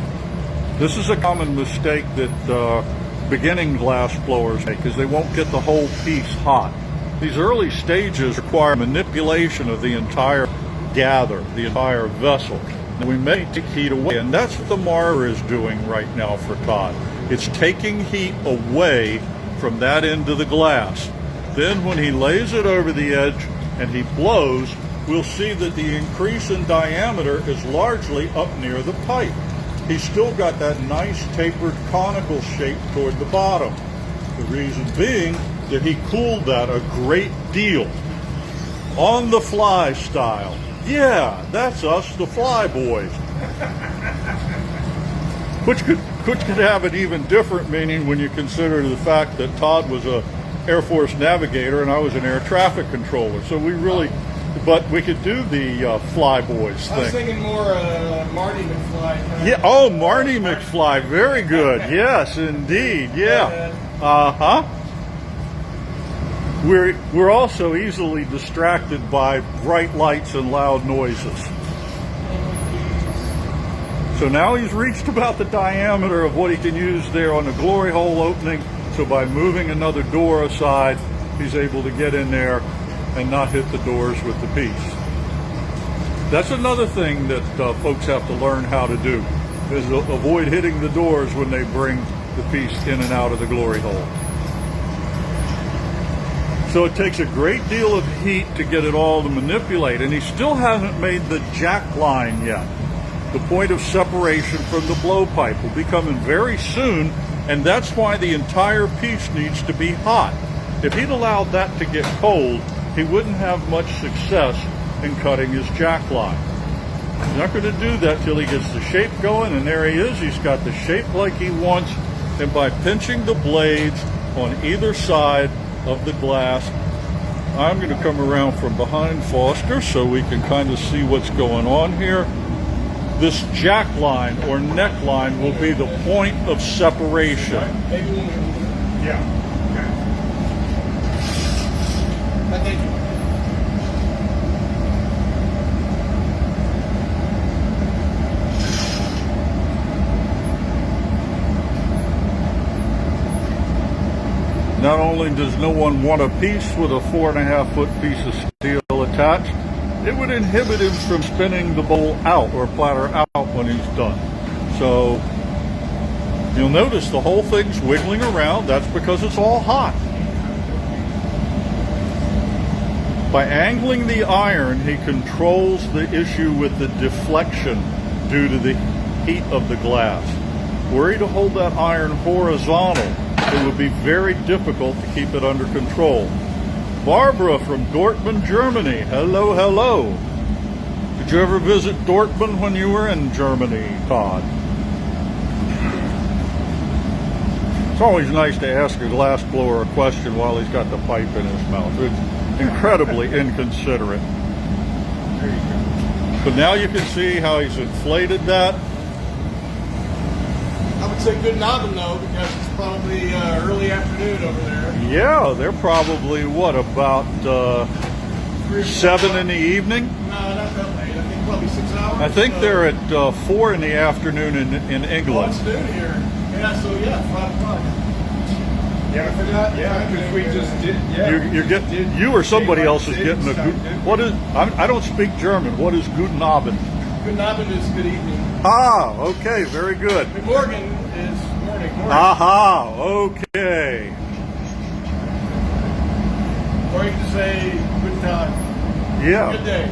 This is a common mistake that beginning glass blowers make, because they won't get the whole piece hot. These early stages require manipulation of the entire gather, the entire vessel. And we may take heat away, and that's what the Mara is doing right now for Todd. It's taking heat away from that end of the glass. Then when he lays it over the edge and he blows, we'll see that the increase in diameter is largely up near the pipe. He's still got that nice tapered conical shape toward the bottom. The reason being that he cooled that a great deal. On the fly style. Yeah, that's us, the fly boys. Which could have an even different meaning when you consider the fact that Todd was a Air Force navigator and I was an air traffic controller. So but we could do the fly boys thing. I was thinking more Marty McFly. Yeah, oh, Marty McFly, very good. Yes, indeed, yeah. Uh-huh. We're also easily distracted by bright lights and loud noises. So now he's reached about the diameter of what he can use there on the glory hole opening. So by moving another door aside, he's able to get in there and not hit the doors with the piece. That's another thing that folks have to learn how to do, is avoid hitting the doors when they bring the piece in and out of the glory hole. So it takes a great deal of heat to get it all to manipulate, and he still hasn't made the jack line yet. The point of separation from the blowpipe will be coming very soon, and that's why the entire piece needs to be hot. If he'd allowed that to get cold, he wouldn't have much success and cutting his jack line. He's not going to do that till he gets the shape going, and there he is. He's got the shape like he wants, and by pinching the blades on either side of the glass, I'm going to come around from behind Foster so we can kind of see what's going on here. This jack line or neckline will be the point of separation. Yeah. Okay. Thank you. Not only does no one want a piece with a 4.5-foot piece of steel attached, it would inhibit him from spinning the bowl out or platter out when he's done. So you'll notice the whole thing's wiggling around. That's because it's all hot. By angling the iron, he controls the issue with the deflection due to the heat of the glass. Were he to hold that iron horizontal, it would be very difficult to keep it under control. Barbara from Dortmund, Germany. Hello, hello. Did you ever visit Dortmund when you were in Germany, Todd? It's always nice to ask a glassblower a question while he's got the pipe in his mouth. It's incredibly inconsiderate. There you go. But now you can see how he's inflated that. I would say good nobbing though, because it's probably early afternoon over there. Yeah, they're probably, what, about 7 in the evening? No, not that late. I think probably 6 hours. I think they're at 4 in the afternoon in Oh, England. it's noon here. Yeah, so yeah, 5 o'clock. Yeah, I forgot. Yeah, because we just did. Yeah, You're getting, you or somebody else is getting a good. What is? I don't speak German. What is Guten Abend? Good nobbing is good evening. Ah, okay, very good. Good morning is morning. Aha, okay. Or you can say good time. Good Yeah. day.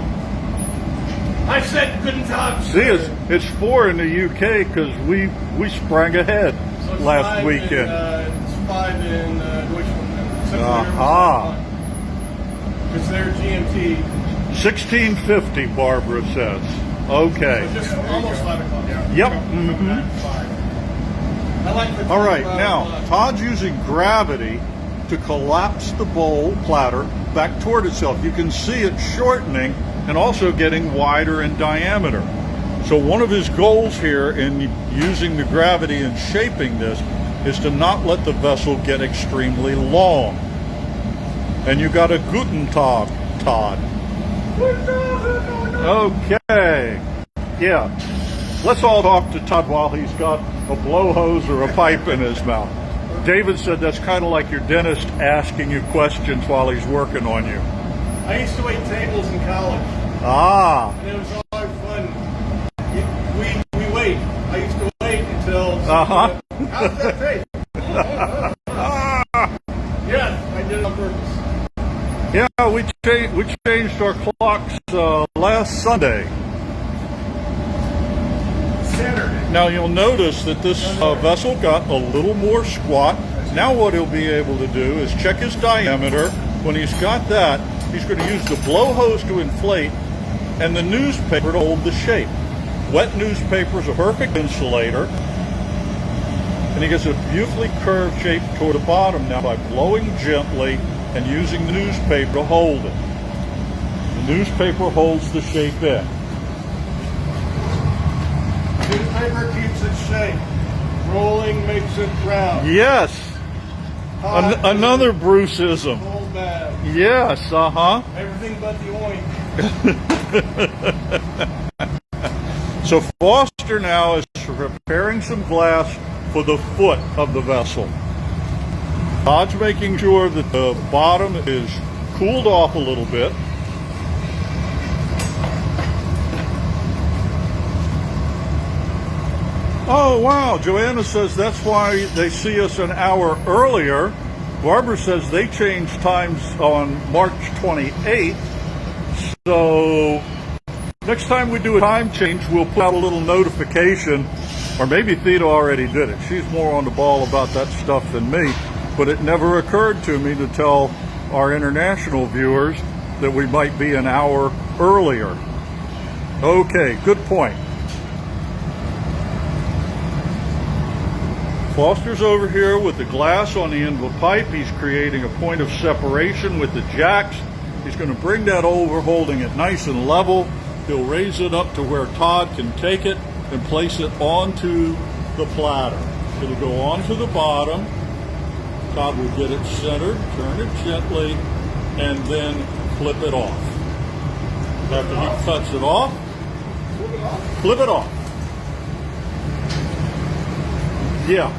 I said good time. See, it's 4 in the UK because we sprang ahead So it's last 5 weekend. it's 5 in Deutschland. Aha. Because they're GMT. 1650, Barbara says. Okay. So just almost 5 o'clock. Yep. Mm-hmm. I like the All right, now Todd's using gravity to collapse the bowl platter back toward itself. You can see it shortening and also getting wider in diameter. So one of his goals here in using the gravity and shaping this is to not let the vessel get extremely long. And you got a Guten Tag, Todd. Okay. Yeah. Let's all talk to Todd while he's got a blowhose or a pipe in his mouth. David said that's kind of like your dentist asking you questions while he's working on you. I used to wait tables in college, Ah. and it was always fun. We wait. I used to wait until. Uh-huh. How's that taste? Yeah, I did it on purpose. Yeah, we changed our clocks last Sunday. Saturday. Now you'll notice that this vessel got a little more squat. Now what he'll be able to do is check his diameter. When he's got that, he's going to use the blowhose to inflate and the newspaper to hold the shape. Wet newspaper is a perfect insulator. And he gets a beautifully curved shape toward the bottom now by blowing gently and using the newspaper to hold it. The newspaper holds the shape in. Newspaper keeps its shape. Rolling makes it round. Yes. Another Bruceism. Hold back. Yes, uh-huh. Everything but the oink. So Foster now is preparing some glass for the foot of the vessel. Todd's making sure that the bottom is cooled off a little bit. Oh, wow. Joanna says that's why they see us an hour earlier. Barbara says they changed times on March 28th. So next time we do a time change, we'll put out a little notification. Or maybe Theta already did it. She's more on the ball about that stuff than me. But it never occurred to me to tell our international viewers that we might be an hour earlier. Okay, good point. Foster's over here with the glass on the end of a pipe. He's creating a point of separation with the jacks. He's going to bring that over, holding it nice and level. He'll raise it up to where Todd can take it and place it onto the platter. It'll go onto the bottom. Todd will get it centered, turn it gently, and then flip it off. After he cuts it off, flip it off. Yeah.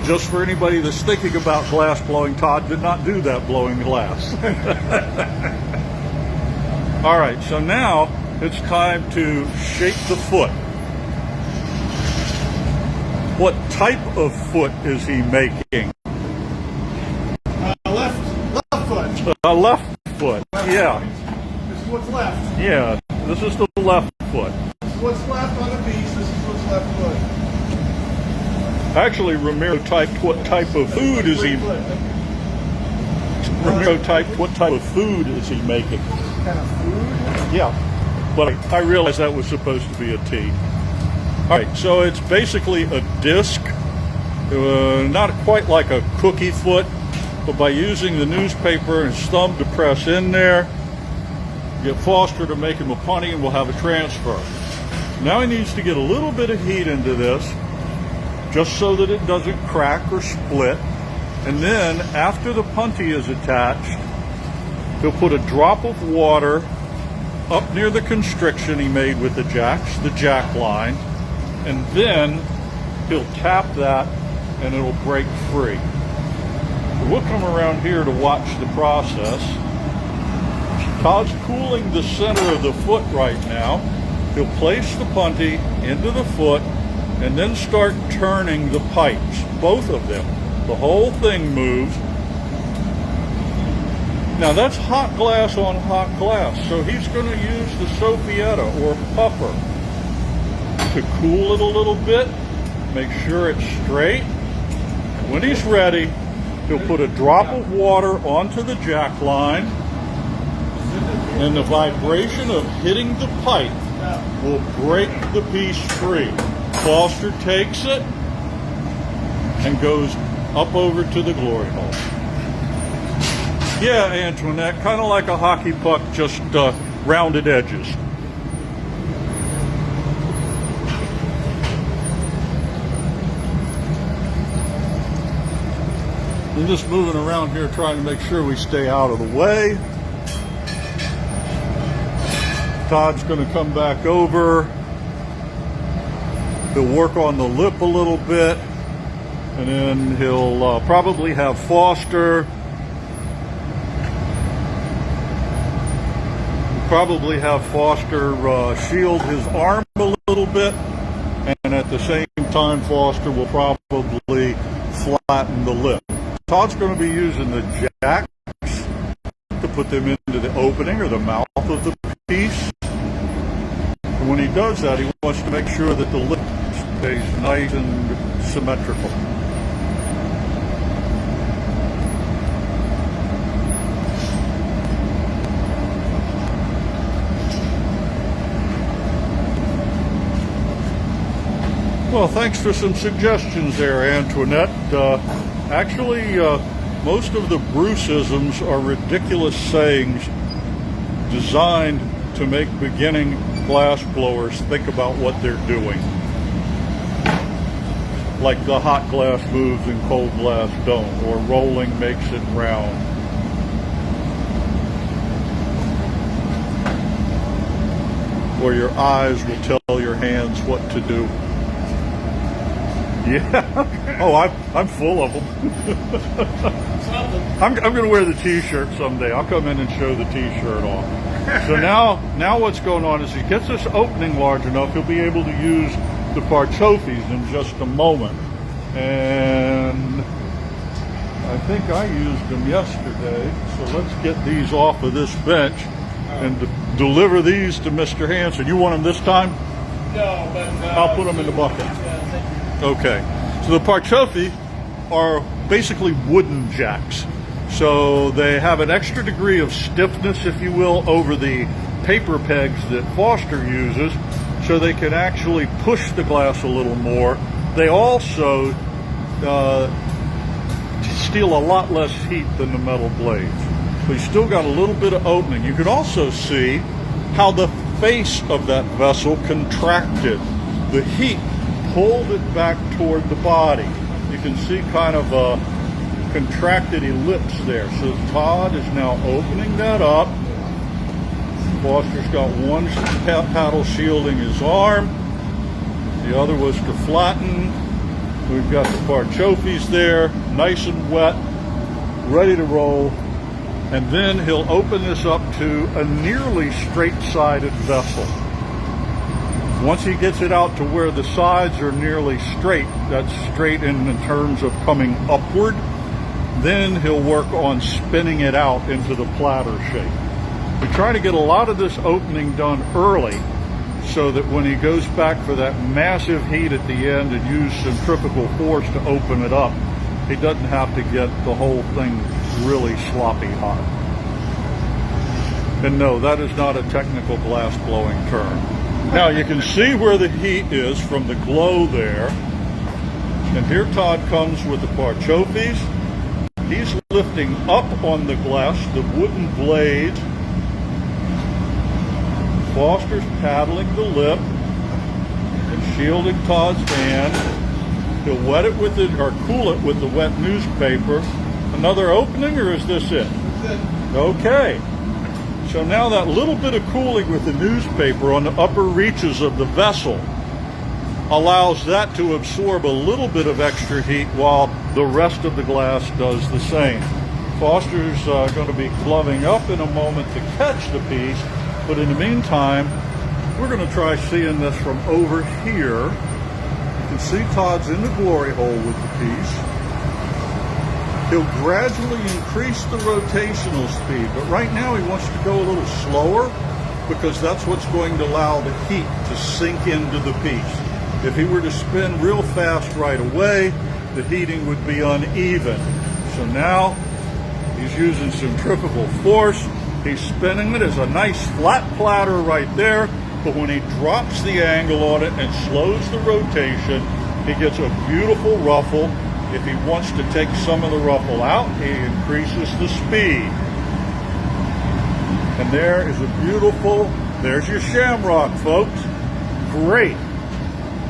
Just for anybody that's thinking about glass blowing, Todd did not do that blowing glass. All right, so now it's time to shape the foot. What type of foot is he making? Left foot. A left foot, yeah. This is what's left. Yeah, this is the left foot. This is what's left on the piece. This is what's left foot. Actually, Ramiro typed what type of food is he? Ramiro typed what type of food is he making? Kind of food? Yeah, but I realized that was supposed to be a T. All right, so it's basically a disc, not quite like a cookie foot, but by using the newspaper and his thumb to press in there, get Foster to make him a punty, and we'll have a transfer. Now he needs to get a little bit of heat into this, just so that it doesn't crack or split. And then after the punty is attached, he'll put a drop of water up near the constriction he made with the jacks, the jack line, and then he'll tap that and it'll break free. We'll come around here to watch the process. Todd's cooling the center of the foot right now. He'll place the punty into the foot and then start turning the pipes, both of them. The whole thing moves. Now that's hot glass on hot glass, so he's going to use the Sofietta or puffer to cool it a little bit, make sure it's straight. When he's ready, he'll put a drop of water onto the jack line, and the vibration of hitting the pipe will break the piece free. Foster takes it and goes up over to the glory hole. Yeah, Antoinette, kind of like a hockey puck, just rounded edges. We're just moving around here trying to make sure we stay out of the way. Todd's going to come back over. He'll work on the lip a little bit, and then he'll probably have Foster. Shield his arm a little bit, and at the same time Foster will probably flatten the lip. Todd's going to be using the jacks to put them into the opening or the mouth of the piece. And when he does that, he wants to make sure that the lip stays nice and symmetrical. Well, thanks for some suggestions there, Antoinette. Actually, most of the Bruceisms are ridiculous sayings designed to make beginning glass blowers think about what they're doing. Like the hot glass moves and cold glass don't, or rolling makes it round. Or your eyes will tell your hands what to do. Yeah. Oh, I'm full of them. I'm going to wear the T-shirt someday. I'll come in and show the T-shirt off. So now what's going on is he gets this opening large enough, he'll be able to use the parchofis in just a moment. And I think I used them yesterday. So let's get these off of this bench and deliver these to Mr. Hansen. You want them this time? No, but I'll put them in the bucket. Okay, so the parchofi are basically wooden jacks. So they have an extra degree of stiffness, if you will, over the paper pegs that Foster uses, so they can actually push the glass a little more. They also steal a lot less heat than the metal blades. So you still got a little bit of opening. You can also see how the face of that vessel contracted. The heat pulled it back toward the body. You can see kind of a contracted ellipse there. So Todd is now opening that up. Foster's got one paddle shielding his arm. The other was to flatten. We've got the parchofis there, nice and wet, ready to roll. And then he'll open this up to a nearly straight-sided vessel. Once he gets it out to where the sides are nearly straight, that's straight in terms of coming upward, then he'll work on spinning it out into the platter shape. We try to get a lot of this opening done early so that when he goes back for that massive heat at the end and use centrifugal force to open it up, he doesn't have to get the whole thing really sloppy hot. And no, that is not a technical glass blowing term. Now you can see where the heat is from the glow there. And here Todd comes with the parchofis. He's lifting up on the glass, the wooden blade. Foster's paddling the lip and shielding Todd's hand. He'll wet it with it or cool it with the wet newspaper. Another opening, or is this it? Okay. So now that little bit of cooling with the newspaper on the upper reaches of the vessel allows that to absorb a little bit of extra heat while the rest of the glass does the same. Foster's going to be gloving up in a moment to catch the piece, but in the meantime, we're going to try seeing this from over here. You can see Todd's in the glory hole with the piece. He'll gradually increase the rotational speed, but right now he wants to go a little slower because that's what's going to allow the heat to sink into the piece. If he were to spin real fast right away, the heating would be uneven. So now he's using centrifugal force. He's spinning it as a nice flat platter right there, but when he drops the angle on it and slows the rotation, he gets a beautiful ruffle. If he wants to take some of the ruffle out, he increases the speed. And there is a beautiful, there's your shamrock, folks. Great.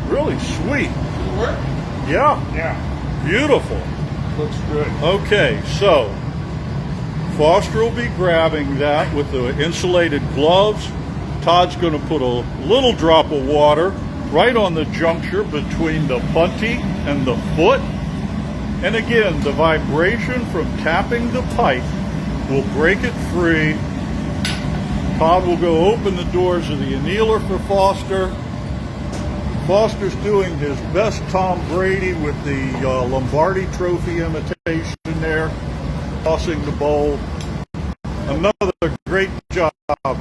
Really sweet. Does it work? Yeah. Yeah. Beautiful. Looks good. Okay, so Foster will be grabbing that with the insulated gloves. Todd's going to put a little drop of water right on the juncture between the puntee and the foot. And again, the vibration from tapping the pipe will break it free. Todd will go open the doors of the annealer for Foster. Foster's doing his best Tom Brady with the Lombardi Trophy imitation there, tossing the bowl. Another great job,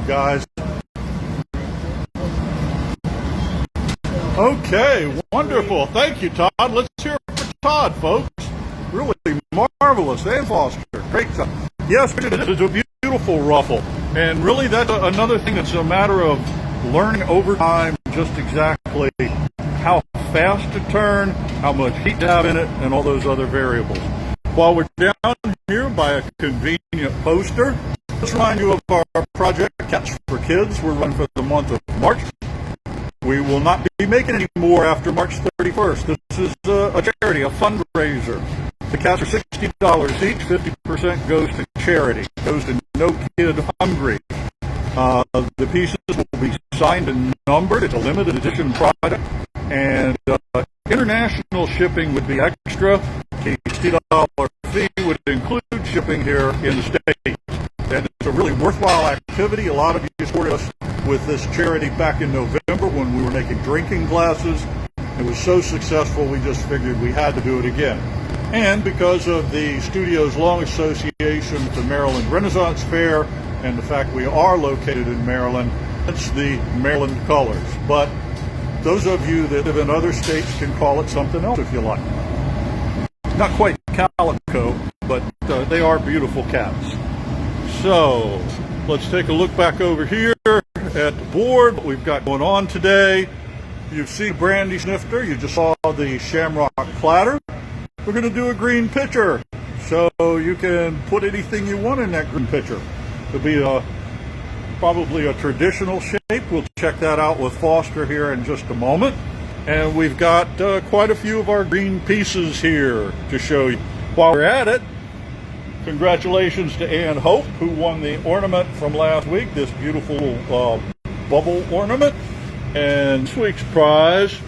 guys. Okay, wonderful. Thank you, Todd. Let's hear it for Todd, folks. Really marvelous. And Foster, great job. Yes, it is a beautiful ruffle. And really, that's another thing that's a matter of learning over time just exactly how fast to turn, how much heat to have in it, and all those other variables. While we're down here by a convenient poster, let's remind you of our project Catch for Kids. We're running for the month of March. We will not be making any more after March 31st. This is a charity, a fundraiser. The cats are $60 each. 50% goes to charity, goes to No Kid Hungry. The pieces will be signed and numbered. It's a limited edition product. And international shipping would be extra. The $60 fee would include shipping here in the States. And it's a really worthwhile activity. A lot of you supported us with this charity back in November when we were making drinking glasses. It was so successful, we just figured we had to do it again. And because of the studio's long association with the Maryland Renaissance Fair and the fact we are located in Maryland, it's the Maryland colors. But those of you that live in other states can call it something else if you like. Not quite calico, but they are beautiful cats. So let's take a look back over here at the board, what we've got going on today. You've seen brandy snifter, you just saw the shamrock platter. We're going to do a green pitcher, so you can put anything you want in that green pitcher. It'll be probably a traditional shape. We'll check that out with Foster here in just a moment. And we've got quite a few of our green pieces here to show you. While we're at it, congratulations to Ann Hope, who won the ornament from last week, this beautiful bubble ornament. And this week's prize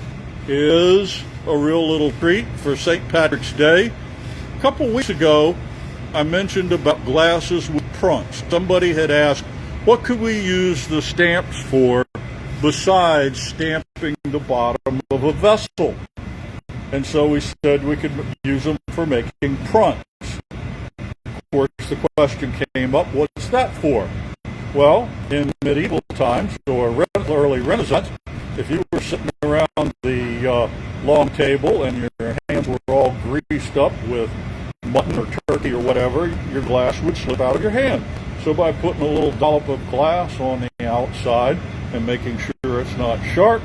is a real little treat for St. Patrick's Day. A couple weeks ago, I mentioned about glasses with fronts. Somebody had asked, what could we use the stamps for besides stamping the bottom of a vessel? And so we said we could use them for making fronts. Of course, the question came up, what's that for? Well, in medieval times, or early Renaissance, if you were sitting around the long table and your hands were all greased up with mutton or turkey or whatever, your glass would slip out of your hand. So by putting a little dollop of glass on the outside and making sure it's not sharp,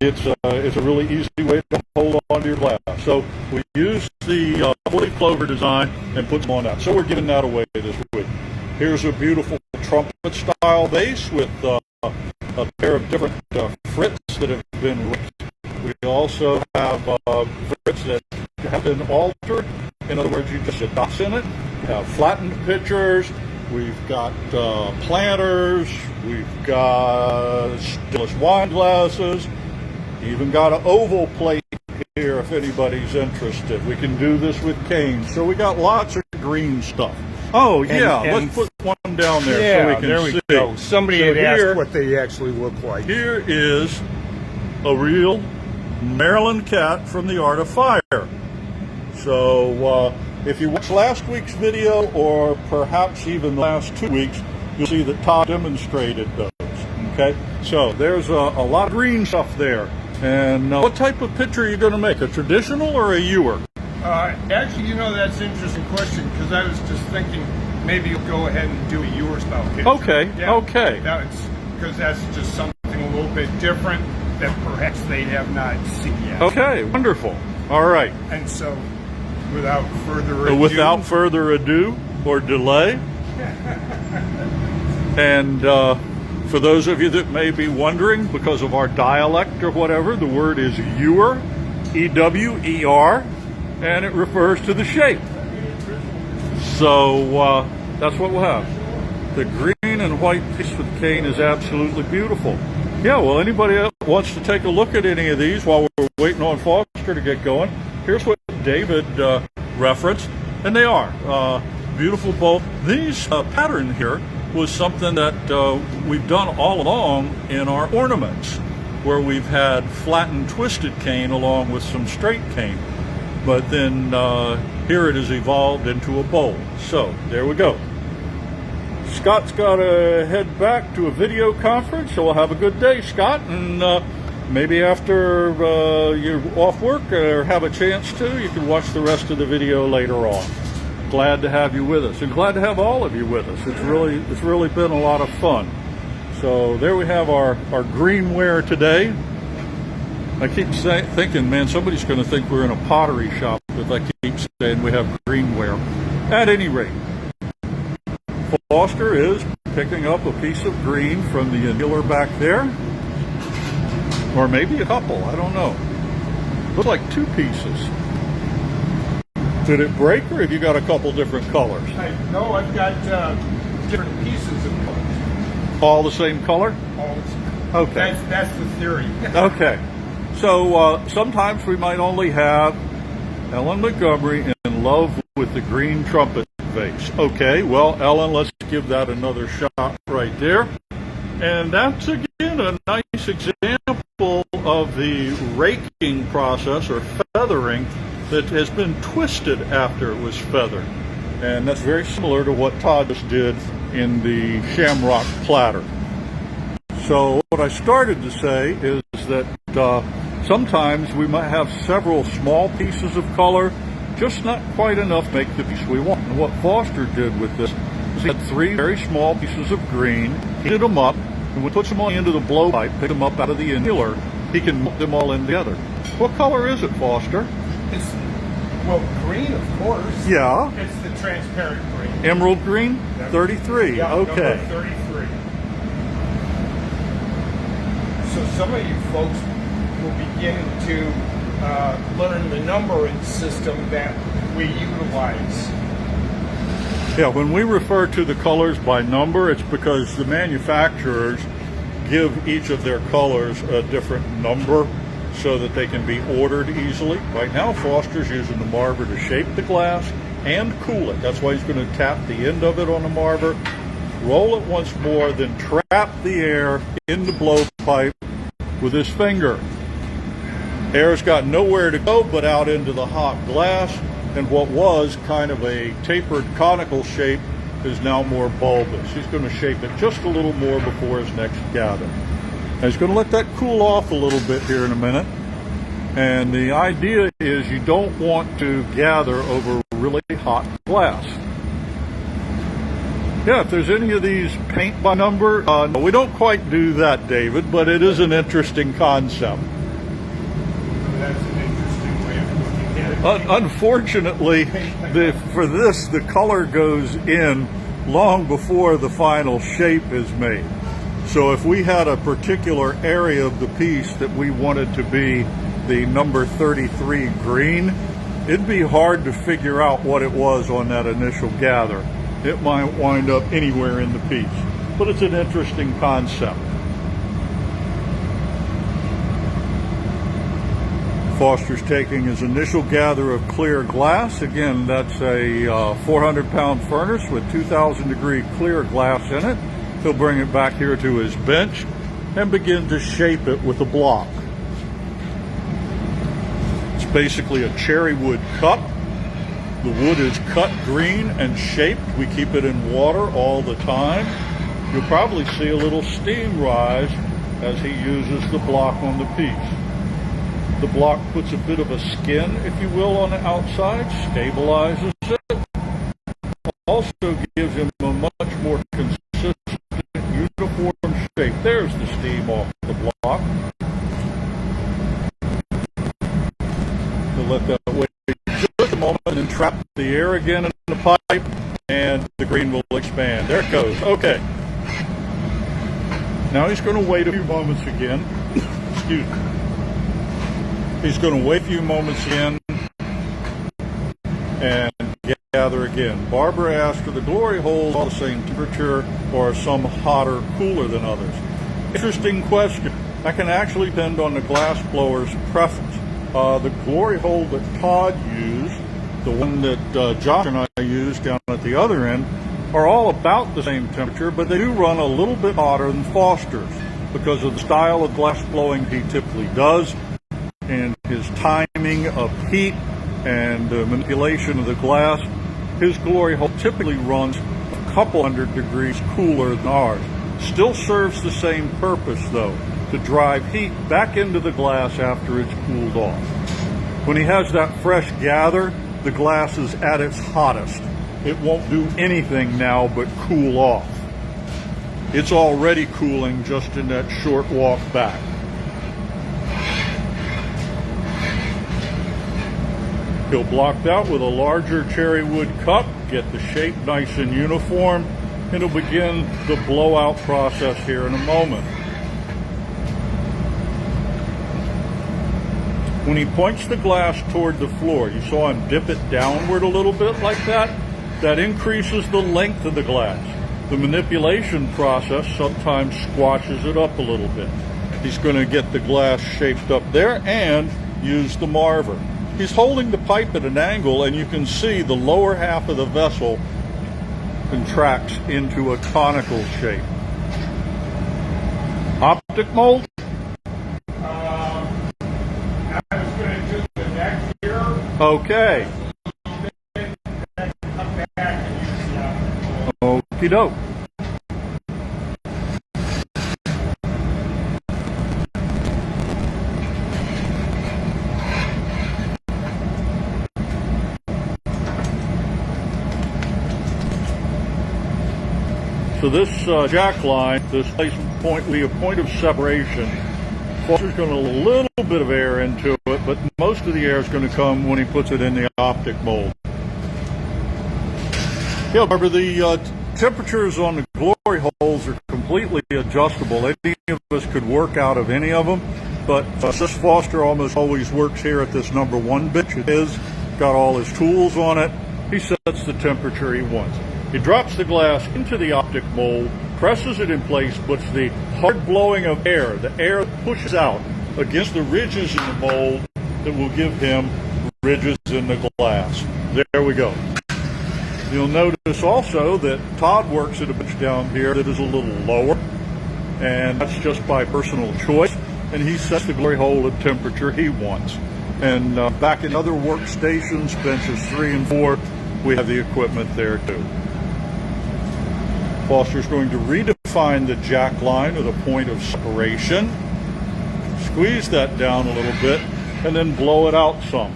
it's a really easy way to hold on to your glass. So we use the woolly clover design and put them on that. So we're giving that away this week. Here's a beautiful trumpet style vase with a pair of different frets that have been ripped. We also have frets that have been altered. In other words, you just get dots in it. We have flattened pitchers. We've got planters. We've got stillless wine glasses. Even got an oval plate here if anybody's interested. We can do this with canes. So we got lots of green stuff. Oh, yeah, let's put one down there so we can see. Go. Somebody had asked what they actually look like. Here is a real Maryland cat from the Art of Fire. So if you watched last week's video, or perhaps even the last 2 weeks, you'll see that Todd demonstrated those. Okay, so there's a lot of green stuff there. And what type of pitcher are you going to make, a traditional or a ewer? Actually, you know, that's an interesting question, because I was just thinking maybe you'll go ahead and do a ewer style pitcher. Okay, yeah, okay. Because that's just something a little bit different that perhaps they have not seen yet. Okay, wonderful. All right. And so, without further ado or delay, and for those of you that may be wondering, because of our dialect or whatever, the word is ewer, E-W-E-R, and it refers to the shape. So that's what we'll have. The green and white piece with cane is absolutely beautiful. Yeah, well, anybody else wants to take a look at any of these while we're waiting on Foster to get going, here's what David referenced, and they are beautiful both. These pattern here was something that we've done all along in our ornaments, where we've had flattened twisted cane along with some straight cane. But then here it has evolved into a bowl. So there we go. Scott's got to head back to a video conference, so we'll have a good day, Scott. And maybe after you're off work or have a chance to, you can watch the rest of the video later on. Glad to have you with us, and glad to have all of you with us. It's really been a lot of fun. So there we have our greenware today. I keep thinking, man, somebody's going to think we're in a pottery shop if I keep saying we have greenware. At any rate, Foster is picking up a piece of green from the annular back there, or maybe a couple, I don't know. Looks like 2 pieces. Did it break, or have you got a couple different colors? No, I've got different pieces of colors. All the same color? All the same. Okay. That's the theory. Okay. So sometimes we might only have Ellen Montgomery in love with the green trumpet vase. Okay, well, Ellen, let's give that another shot right there. And that's, again, a nice example of the raking process, or feathering, that has been twisted after it was feathered. And that's very similar to what Todd just did in the shamrock platter. So what I started to say is that Sometimes we might have several small pieces of color, just not quite enough to make the piece we want. And what Foster did with this is he had 3 very small pieces of green, heated them up, and when he puts them all into the blowpipe, pick them up out of the inhaler, he can melt them all in together. What color is it, Foster? It's, well, green, of course. Yeah. It's the transparent green. Emerald green? Yep. 33. Yeah, okay. number 33. So some of you folks will begin to learn the numbering system that we utilize. Yeah, when we refer to the colors by number, it's because the manufacturers give each of their colors a different number so that they can be ordered easily. Right now, Foster's using the marver to shape the glass and cool it. That's why he's going to tap the end of it on the marver, roll it once more, then trap the air in the blowpipe with his finger. Air's got nowhere to go but out into the hot glass, and what was kind of a tapered conical shape is now more bulbous. He's going to shape it just a little more before his next gather. Now he's going to let that cool off a little bit here in a minute, and the idea is you don't want to gather over really hot glass. Yeah, if there's any of these paint by number, no, we don't quite do that, David, but it is an interesting concept. That's an interesting way of looking at it. Unfortunately, for this, the color goes in long before the final shape is made. So if we had a particular area of the piece that we wanted to be the number 33 green, it'd be hard to figure out what it was on that initial gather. It might wind up anywhere in the piece, but it's an interesting concept. Foster's taking his initial gather of clear glass. Again, that's a 400-pound furnace with 2,000-degree clear glass in it. He'll bring it back here to his bench and begin to shape it with a block. It's basically a cherry wood cup. The wood is cut green and shaped. We keep it in water all the time. You'll probably see a little steam rise as he uses the block on the piece. The block puts a bit of a skin, if you will, on the outside, stabilizes it. Also gives him a much more consistent, uniform shape. There's the steam off the block. We'll let that wait just a moment and trap the air again in the pipe, and the green will expand. There it goes. Okay. Now he's going to wait a few moments again. Excuse me. He's going to wait a few moments again and gather again. Barbara asked, are the glory holes all the same temperature or are some hotter, cooler than others? Interesting question. That can actually depend on the glass blower's preference. The glory hole that Todd used, the one that Josh and I used down at the other end, are all about the same temperature, but they do run a little bit hotter than Foster's because of the style of glass blowing he typically does, and his timing of heat and manipulation of the glass. His glory hole typically runs a couple hundred degrees cooler than ours. Still serves the same purpose, though, to drive heat back into the glass after it's cooled off. When he has that fresh gather, the glass is at its hottest. It won't do anything now but cool off. It's already cooling just in that short walk back. He'll block that with a larger cherry wood cup, get the shape nice and uniform, and he'll begin the blowout process here in a moment. When he points the glass toward the floor, you saw him dip it downward a little bit like that. That increases the length of the glass. The manipulation process sometimes squashes it up a little bit. He's going to get the glass shaped up there and use the marver. He's holding the pipe at an angle, and you can see the lower half of the vessel contracts into a conical shape. Optic mold? I was going to do the neck here. Okay. Come back and use the optic mold. Okie doke. So this jack line, this point will be a point of separation. Foster's going to let a little bit of air into it, but most of the air is going to come when he puts it in the optic mold. Yeah, remember the temperatures on the glory holes are completely adjustable. Any of us could work out of any of them, but this Foster almost always works here at this number 1 bit. It is got all his tools on it. He sets the temperature he wants. He drops the glass into the optic mold, presses it in place, puts the hard blowing of air, the air pushes out against the ridges in the mold that will give him ridges in the glass. There we go. You'll notice also that Todd works at a bench down here that is a little lower, and that's just by personal choice, and he sets the glory hole at temperature he wants. And back in other workstations, benches 3 and 4, we have the equipment there too. Foster's going to redefine the jack line with a point of separation, squeeze that down a little bit, and then blow it out some.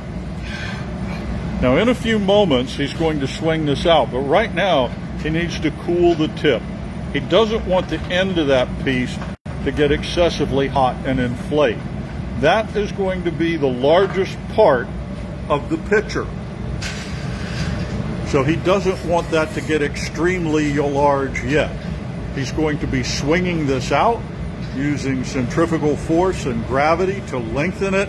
Now in a few moments he's going to swing this out, but right now he needs to cool the tip. He doesn't want the end of that piece to get excessively hot and inflate. That is going to be the largest part of the pitcher. So he doesn't want that to get extremely large yet. He's going to be swinging this out using centrifugal force and gravity to lengthen it,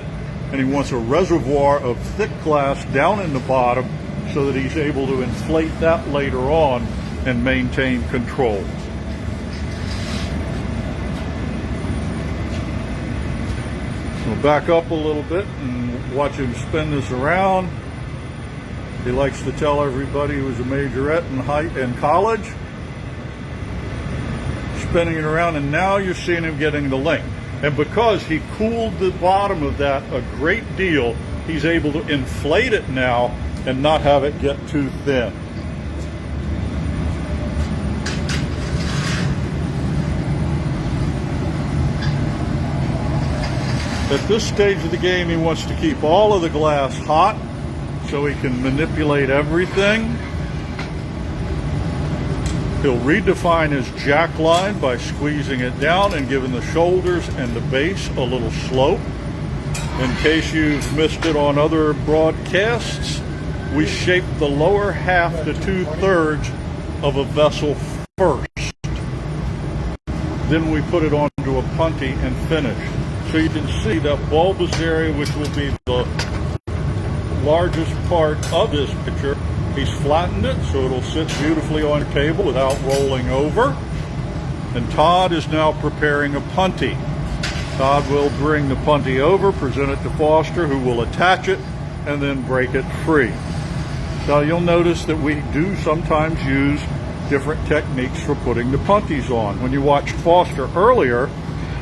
and he wants a reservoir of thick glass down in the bottom so that he's able to inflate that later on and maintain control. We'll back up a little bit and watch him spin this around. He likes to tell everybody he was a majorette in college. Spinning it around, and now you're seeing him getting the length. And because he cooled the bottom of that a great deal, he's able to inflate it now and not have it get too thin. At this stage of the game, he wants to keep all of the glass hot so he can manipulate everything. He'll redefine his jack line by squeezing it down and giving the shoulders and the base a little slope. In case you've missed it on other broadcasts, we shape the lower half to 2/3 of a vessel first. Then we put it onto a punty and finish. So you can see that bulbous area, which will be the largest part of this picture, he's flattened it so it'll sit beautifully on your table without rolling over. And Todd is now preparing a punty. Todd will bring the punty over, present it to Foster, who will attach it and then break it free. Now you'll notice that we do sometimes use different techniques for putting the punties on. When you watched Foster earlier,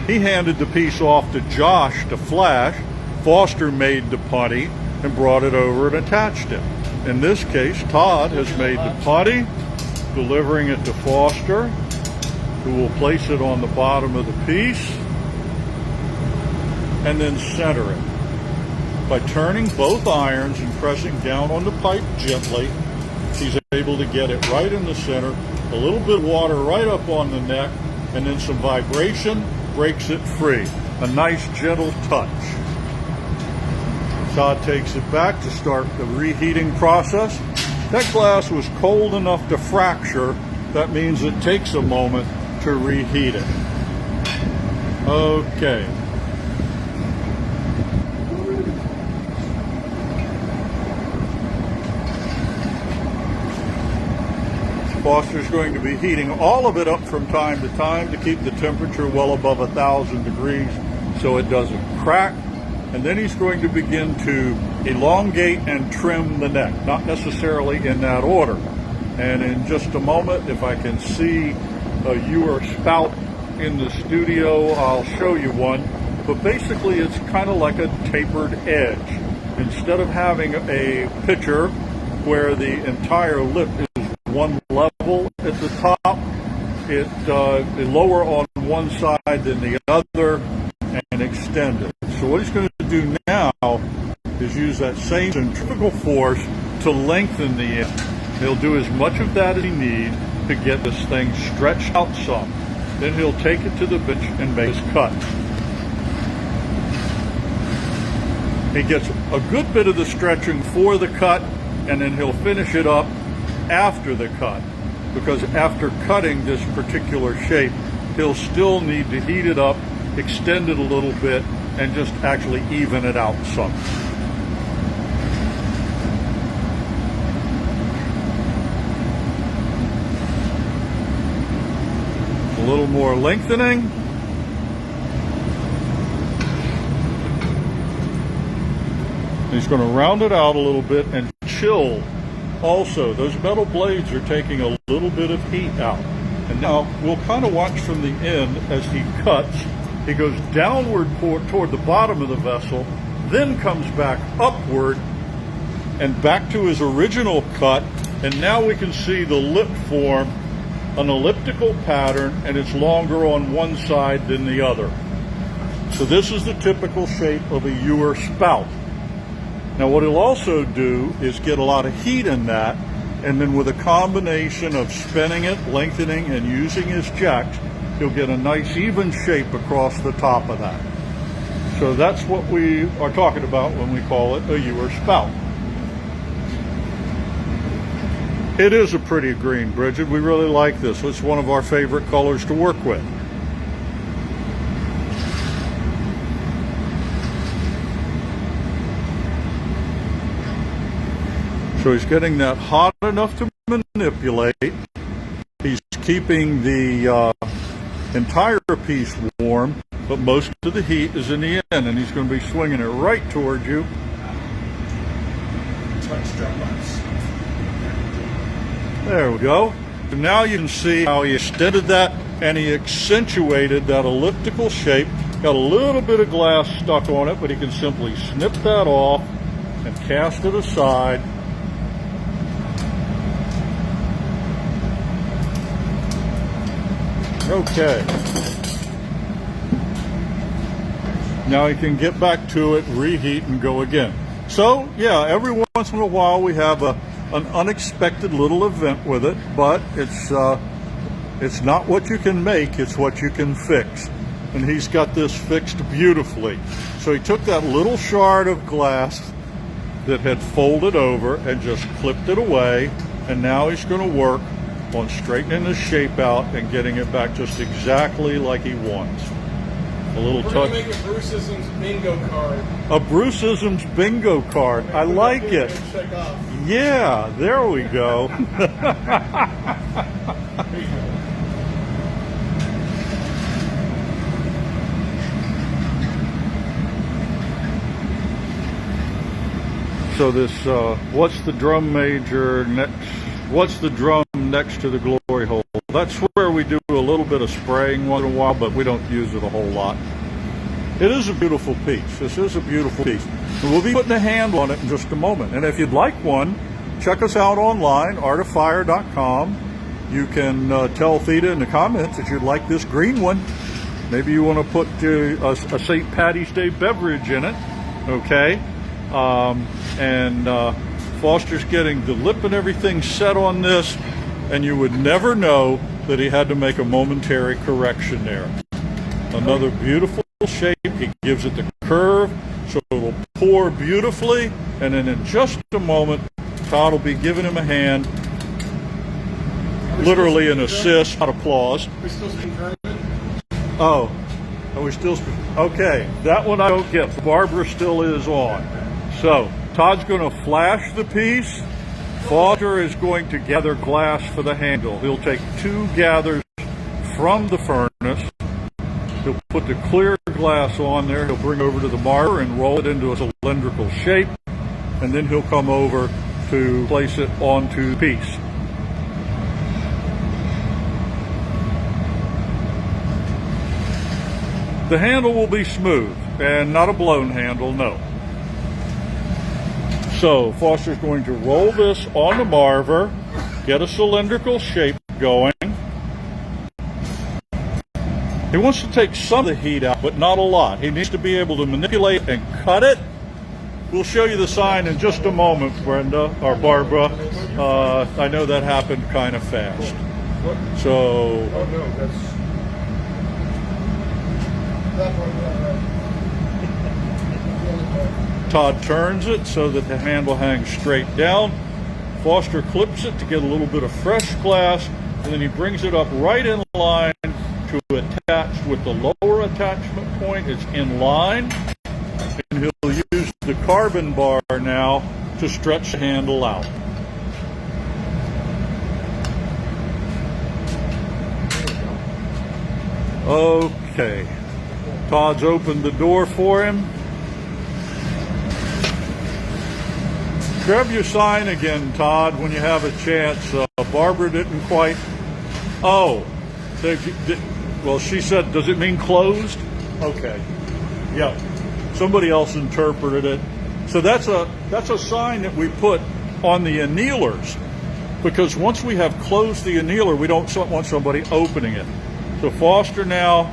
he handed the piece off to Josh to flash. Foster made the punty and brought it over and attached it. In this case, Todd has made the punty, delivering it to Foster, who will place it on the bottom of the piece and then center it. By turning both irons and pressing down on the pipe gently, he's able to get it right in the center, a little bit of water right up on the neck, and then some vibration breaks it free. A nice gentle touch. Todd takes it back to start the reheating process. That glass was cold enough to fracture. That means it takes a moment to reheat it. Okay. Foster's going to be heating all of it up from time to time to keep the temperature well above 1,000 degrees so it doesn't crack. And then he's going to begin to elongate and trim the neck, not necessarily in that order. And in just a moment, if I can see a ewer spout in the studio, I'll show you one. But basically, it's kind of like a tapered edge. Instead of having a pitcher where the entire lip is one level at the top, it is lower on one side than the other and extend it. So what he's going to do now is use that same centrifugal force to lengthen the end. He'll do as much of that as he needs, to get this thing stretched out some. Then he'll take it to the bench and make his cut. He gets a good bit of the stretching for the cut, and then he'll finish it up after the cut, because after cutting this particular shape, he'll still need to heat it up, extend it a little bit, and just actually even it out some. A little more lengthening. He's going to round it out a little bit and chill. Also, those metal blades are taking a little bit of heat out. And now we'll kind of watch from the end as he cuts. He goes downward toward the bottom of the vessel, then comes back upward and back to his original cut. And now we can see the lip form, an elliptical pattern, and it's longer on one side than the other. So this is the typical shape of a ewer spout. Now what he'll also do is get a lot of heat in that, and then with a combination of spinning it, lengthening, and using his jacks, he'll get a nice even shape across the top of that. So that's what we are talking about when we call it a ewer spout. It is a pretty green, Bridget. We really like this. It's one of our favorite colors to work with. So he's getting that hot enough to manipulate. He's keeping the entire piece warm, but most of the heat is in the end, and he's going to be swinging it right towards you. There we go. So now you can see how he extended that and he accentuated that elliptical shape. Got a little bit of glass stuck on it, but he can simply snip that off and cast it aside. Okay. Now he can get back to it, reheat, and go again. So, yeah, every once in a while we have an unexpected little event with it, but it's not what you can make, it's what you can fix. And he's got this fixed beautifully. So he took that little shard of glass that had folded over and just clipped it away, and now he's going to work on straightening the shape out and getting it back just exactly like he wants. A little touch. We're going to make a Bruceisms bingo card. A Bruceisms bingo card. I like it. Check off. Yeah, there we go. So this, what's the drum major next? What's the drum next to the glory hole? That's where we do a little bit of spraying once in a while, but we don't use it a whole lot. It is a beautiful piece. This is a beautiful piece. And we'll be putting a handle on it in just a moment. And if you'd like one, check us out online, artofire.com. You can tell Theta in the comments that you'd like this green one. Maybe you want to put a St. Patty's Day beverage in it, okay? Foster's getting the lip and everything set on this, and you would never know that he had to make a momentary correction there. Another beautiful shape. He gives it the curve, so it'll pour beautifully, and then in just a moment, Todd will be giving him a hand, literally an assist, not applause. Are we still speaking German? Oh, are we still? Okay, that one I don't get. Barbara still is on. So Todd's going to flash the piece. Foster is going to gather glass for the handle. He'll take 2 gathers from the furnace. He'll put the clear glass on there. He'll bring over to the marker and roll it into a cylindrical shape. And then he'll come over to place it onto the piece. The handle will be smooth and not a blown handle, no. So Foster's going to roll this on the marver, get a cylindrical shape going. He wants to take some of the heat out, but not a lot. He needs to be able to manipulate and cut it. We'll show you the sign in just a moment, Brenda, or Barbara. I know that happened kind of fast. So Oh no, that's that one. Todd turns it so that the handle hangs straight down. Foster clips it to get a little bit of fresh glass, and then he brings it up right in line to attach with the lower attachment point. It's in line, and he'll use the carbon bar now to stretch the handle out. Okay, Todd's opened the door for him. Grab your sign again, Todd, when you have a chance. Barbara didn't quite. Oh, well, she said, does it mean closed? Okay. Yeah. Somebody else interpreted it. So that's a sign that we put on the annealers, because once we have closed the annealer, we don't want somebody opening it. So Foster now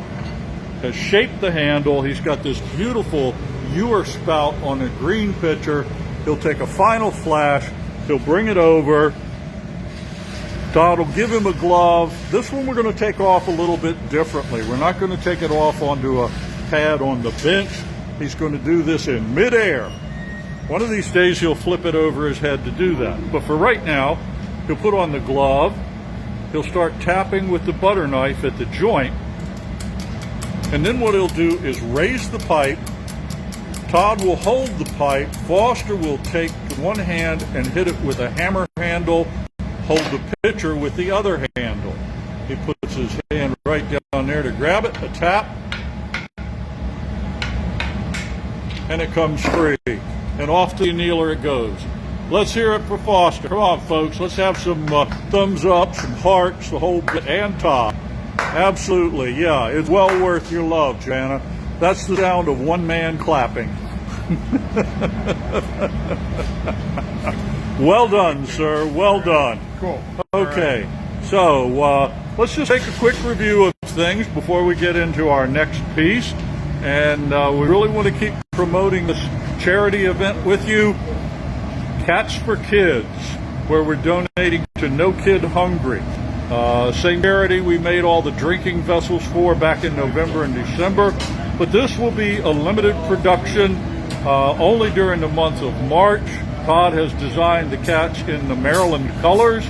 has shaped the handle. He's got this beautiful ewer spout on a green pitcher. He'll take a final flash. He'll bring it over. Todd will give him a glove. This one we're going to take off a little bit differently. We're not going to take it off onto a pad on the bench. He's going to do this in midair. One of these days he'll flip it over his head to do that. But for right now, he'll put on the glove. He'll start tapping with the butter knife at the joint. And then what he'll do is raise the pipe. Todd will hold the pipe. Foster will take one hand and hit it with a hammer handle, hold the pitcher with the other handle. He puts his hand right down there to grab it, a tap, and it comes free. And off to the annealer it goes. Let's hear it for Foster. Come on, folks. Let's have some thumbs up, some hearts, the whole bit, and Todd. Absolutely, yeah. It's well worth your love, Jana. That's the sound of one man clapping. Well done, sir. Well done. Cool. Okay. So let's just take a quick review of things before we get into our next piece. And we really want to keep promoting this charity event with you, Cats for Kids, where we're donating to No Kid Hungry. Same charity we made all the drinking vessels for back in November and December. But this will be a limited production only during the month of March. Todd has designed the cats in the Maryland colors,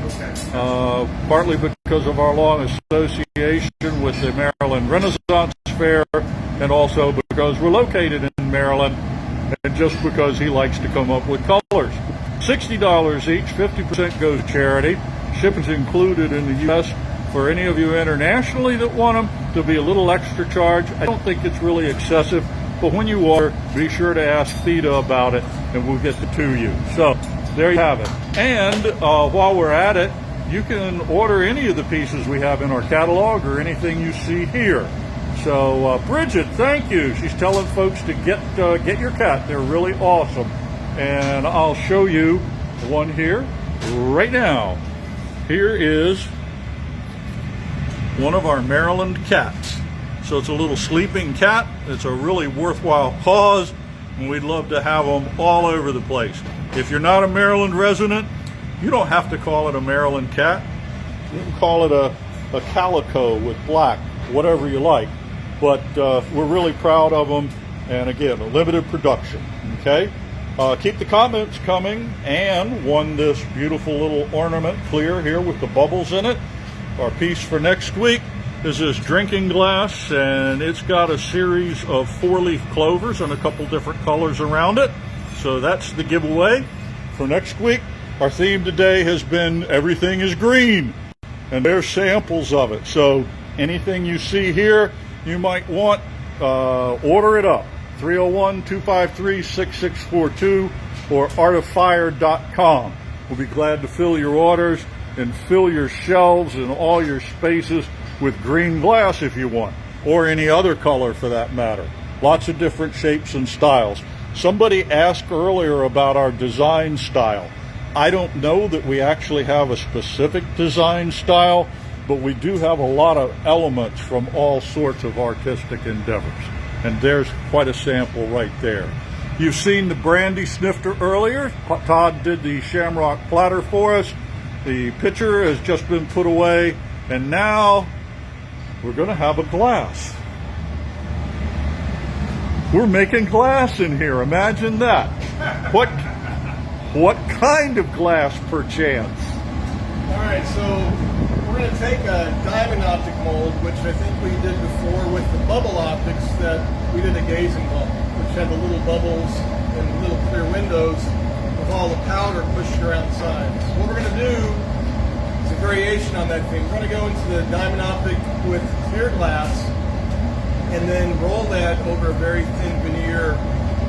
partly because of our long association with the Maryland Renaissance Fair, and also because we're located in Maryland, and just because he likes to come up with colors. $60 each, 50% goes to charity. Shipping's included in the U.S. For any of you internationally that want them, there'll be a little extra charge. I don't think it's really excessive, but when you order, be sure to ask Theta about it, and we'll get it to you. So there you have it. And while we're at it, you can order any of the pieces we have in our catalog or anything you see here. So Bridget, thank you. She's telling folks to get your cat. They're really awesome. And I'll show you one here right now. Here is one of our Maryland cats. So it's a little sleeping cat. It's a really worthwhile cause, and we'd love to have them all over the place. If you're not a Maryland resident, you don't have to call it a Maryland cat. You can call it a calico with black, whatever you like. But we're really proud of them, and again, a limited production, okay? Keep the comments coming, and won this beautiful little ornament clear here with the bubbles in it. Our piece for next week is this drinking glass, and it's got a series of 4-leaf clovers and a couple different colors around it. So that's the giveaway for next week. Our theme today has been everything is green, and there's samples of it. So anything you see here you might want, order it up. 301-253-6642 or artoffire.com. We'll be glad to fill your orders and fill your shelves and all your spaces with green glass if you want, or any other color for that matter. Lots of different shapes and styles. Somebody asked earlier about our design style. I don't know that we actually have a specific design style, but we do have a lot of elements from all sorts of artistic endeavors. And there's quite a sample right there. You've seen the brandy snifter earlier. Todd did the shamrock platter for us. The pitcher has just been put away, And now we're going to have a glass. We're making glass in here. Imagine that. What kind of glass, perchance? All right, so we're going to take a diamond optic mold, which I think we did before with the bubble optics that we did a gazing ball, which had the little bubbles and little clear windows with all the powder pushed around the sides. So what we're going to do is a variation on that thing. We're going to go into the diamond optic with clear glass and then roll that over a very thin veneer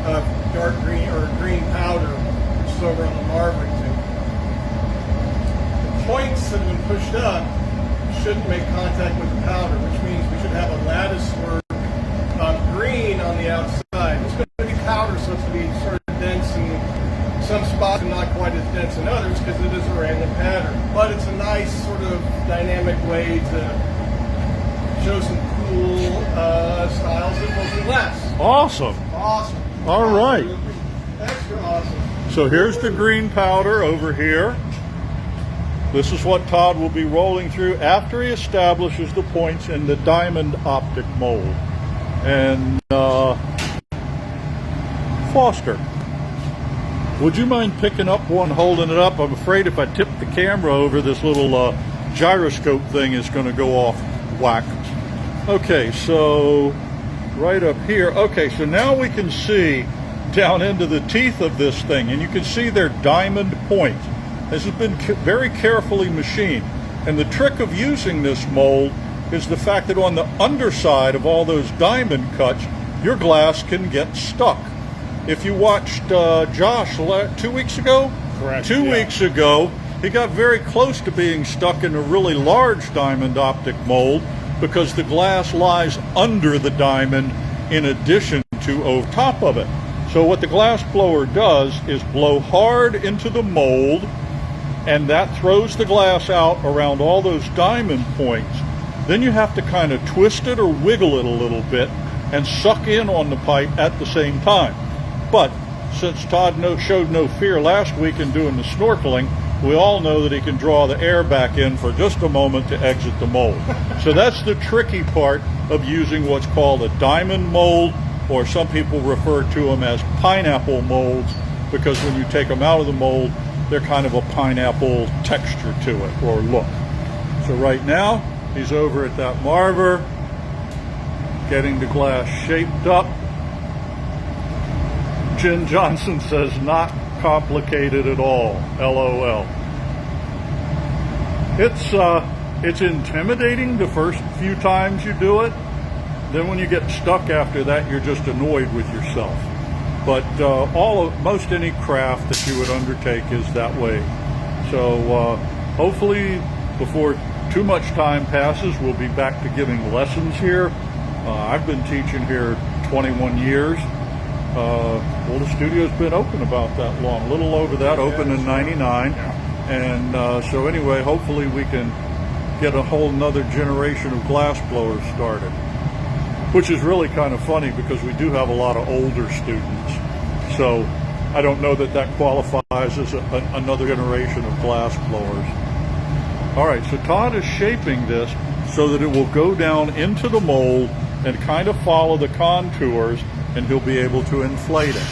of dark green or green powder, which is over on the marbling tube. The points that have been pushed up shouldn't make contact with the powder, which means we should have a lattice work of green on the outside. It's going to be powder, so it's going to be sort of dense in some spots and not quite as dense in others because it is a random pattern. But it's a nice sort of dynamic way to show some cool styles of motion glass. Awesome. Awesome. All right. Extra awesome. So here's the green powder over here. This is what Todd will be rolling through after he establishes the points in the diamond optic mold. And Foster, would you mind picking up one, holding it up? I'm afraid if I tip the camera over, this little gyroscope thing is going to go off whack. Okay, so right up here. Okay, so now we can see down into the teeth of this thing, and you can see they're diamond points. This has been very carefully machined. And the trick of using this mold is the fact that on the underside of all those diamond cuts, your glass can get stuck. If you watched Josh 2 weeks ago? Correct. 2 weeks ago, he got very close to being stuck in a really large diamond optic mold because the glass lies under the diamond in addition to over top of it. So what the glass blower does is blow hard into the mold, and that throws the glass out around all those diamond points. Then you have to kind of twist it or wiggle it a little bit and suck in on the pipe at the same time. But since Todd showed no fear last week in doing the snorkeling, we all know that he can draw the air back in for just a moment to exit the mold. So that's the tricky part of using what's called a diamond mold, or some people refer to them as pineapple molds, because when you take them out of the mold, they're kind of a pineapple texture to it, or look. So right now, he's over at that marver, getting the glass shaped up. Jen Johnson says, not complicated at all, LOL. It's intimidating the first few times you do it. Then when you get stuck after that, you're just annoyed with yourself. But most any craft that you would undertake is that way. So hopefully before too much time passes, we'll be back to giving lessons here. I've been teaching here 21 years. Well, the studio's been open about that long, a little over that, open in 99. And so anyway, hopefully we can get a whole nother generation of glass blowers started, which is really kind of funny because we do have a lot of older students. So I don't know that that qualifies as another generation of glass blowers. All right, so Todd is shaping this so that it will go down into the mold and kind of follow the contours, and he'll be able to inflate it.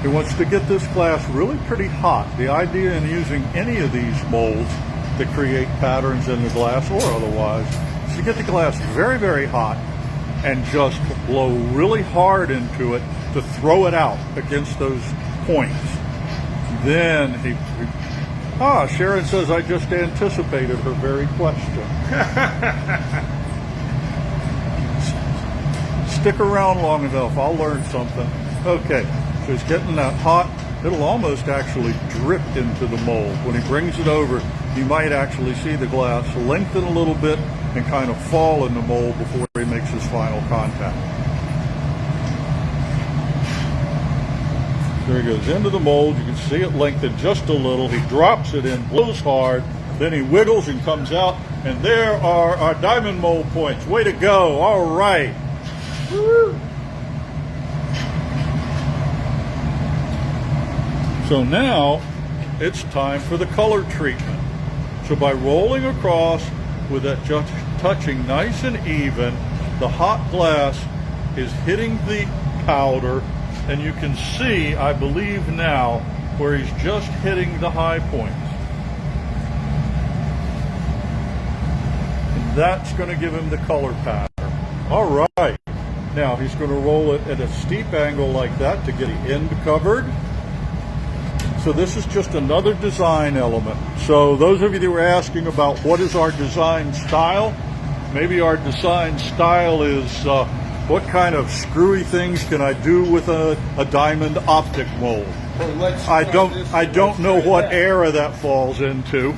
He wants to get this glass really pretty hot. The idea in using any of these molds that create patterns in the glass or otherwise is to get the glass very, very hot and just blow really hard into it to throw it out against those points. Then Sharon says, I just anticipated her very question. Stick around long enough, I'll learn something. Okay, so he's getting that hot. It'll almost actually drip into the mold. When he brings it over, you might actually see the glass lengthen a little bit and kind of fall in the mold before he makes his final contact. There he goes into the mold. You can see it lengthen just a little. He drops it in, blows hard, then he wiggles and comes out, and there are our diamond mold points. Way to go. All right. Woo. So now it's time for the color treatment. So by rolling across with that just touching nice and even, the hot glass is hitting the powder, and you can see, I believe now, where he's just hitting the high points. And that's going to give him the color pattern. All right. Now he's going to roll it at a steep angle like that to get the end covered. So this is just another design element. So those of you that were asking about what is our design style, maybe our design style is what kind of screwy things can I do with a diamond optic mold. I don't know what era that falls into.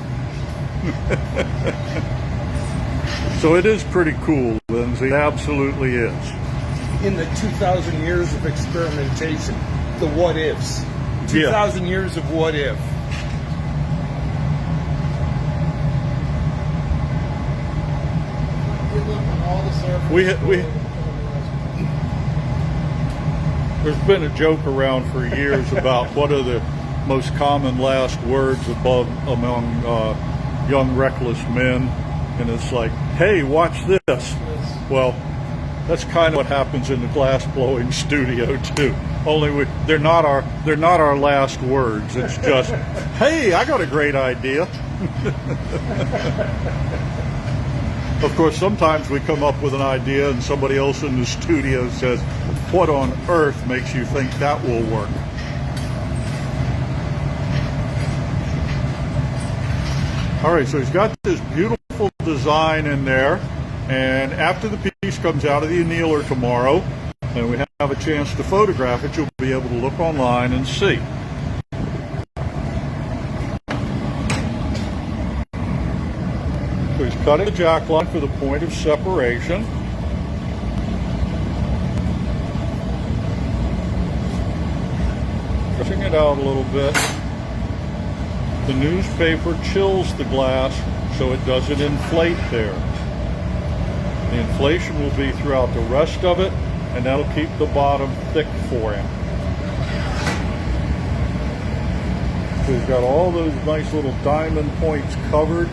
So it is pretty cool, Lindsay. It absolutely is. In the 2,000 years of experimentation, the what ifs. 2,000 years of what if. There's been a joke around for years about what are the most common last words among young reckless men, and it's like, hey, watch this. Well, that's kind of what happens in the glass blowing studio too. Only they're not our last words. It's just, hey, I got a great idea. Of course, sometimes we come up with an idea and somebody else in the studio says, what on earth makes you think that will work? All right, so he's got this beautiful design in there, and after the piece comes out of the annealer tomorrow, and we have a chance to photograph it, you'll be able to look online and see. So he's cutting the jack line for the point of separation. Stretching it out a little bit. The newspaper chills the glass so it doesn't inflate there. The inflation will be throughout the rest of it, and that'll keep the bottom thick for him. So he's got all those nice little diamond points covered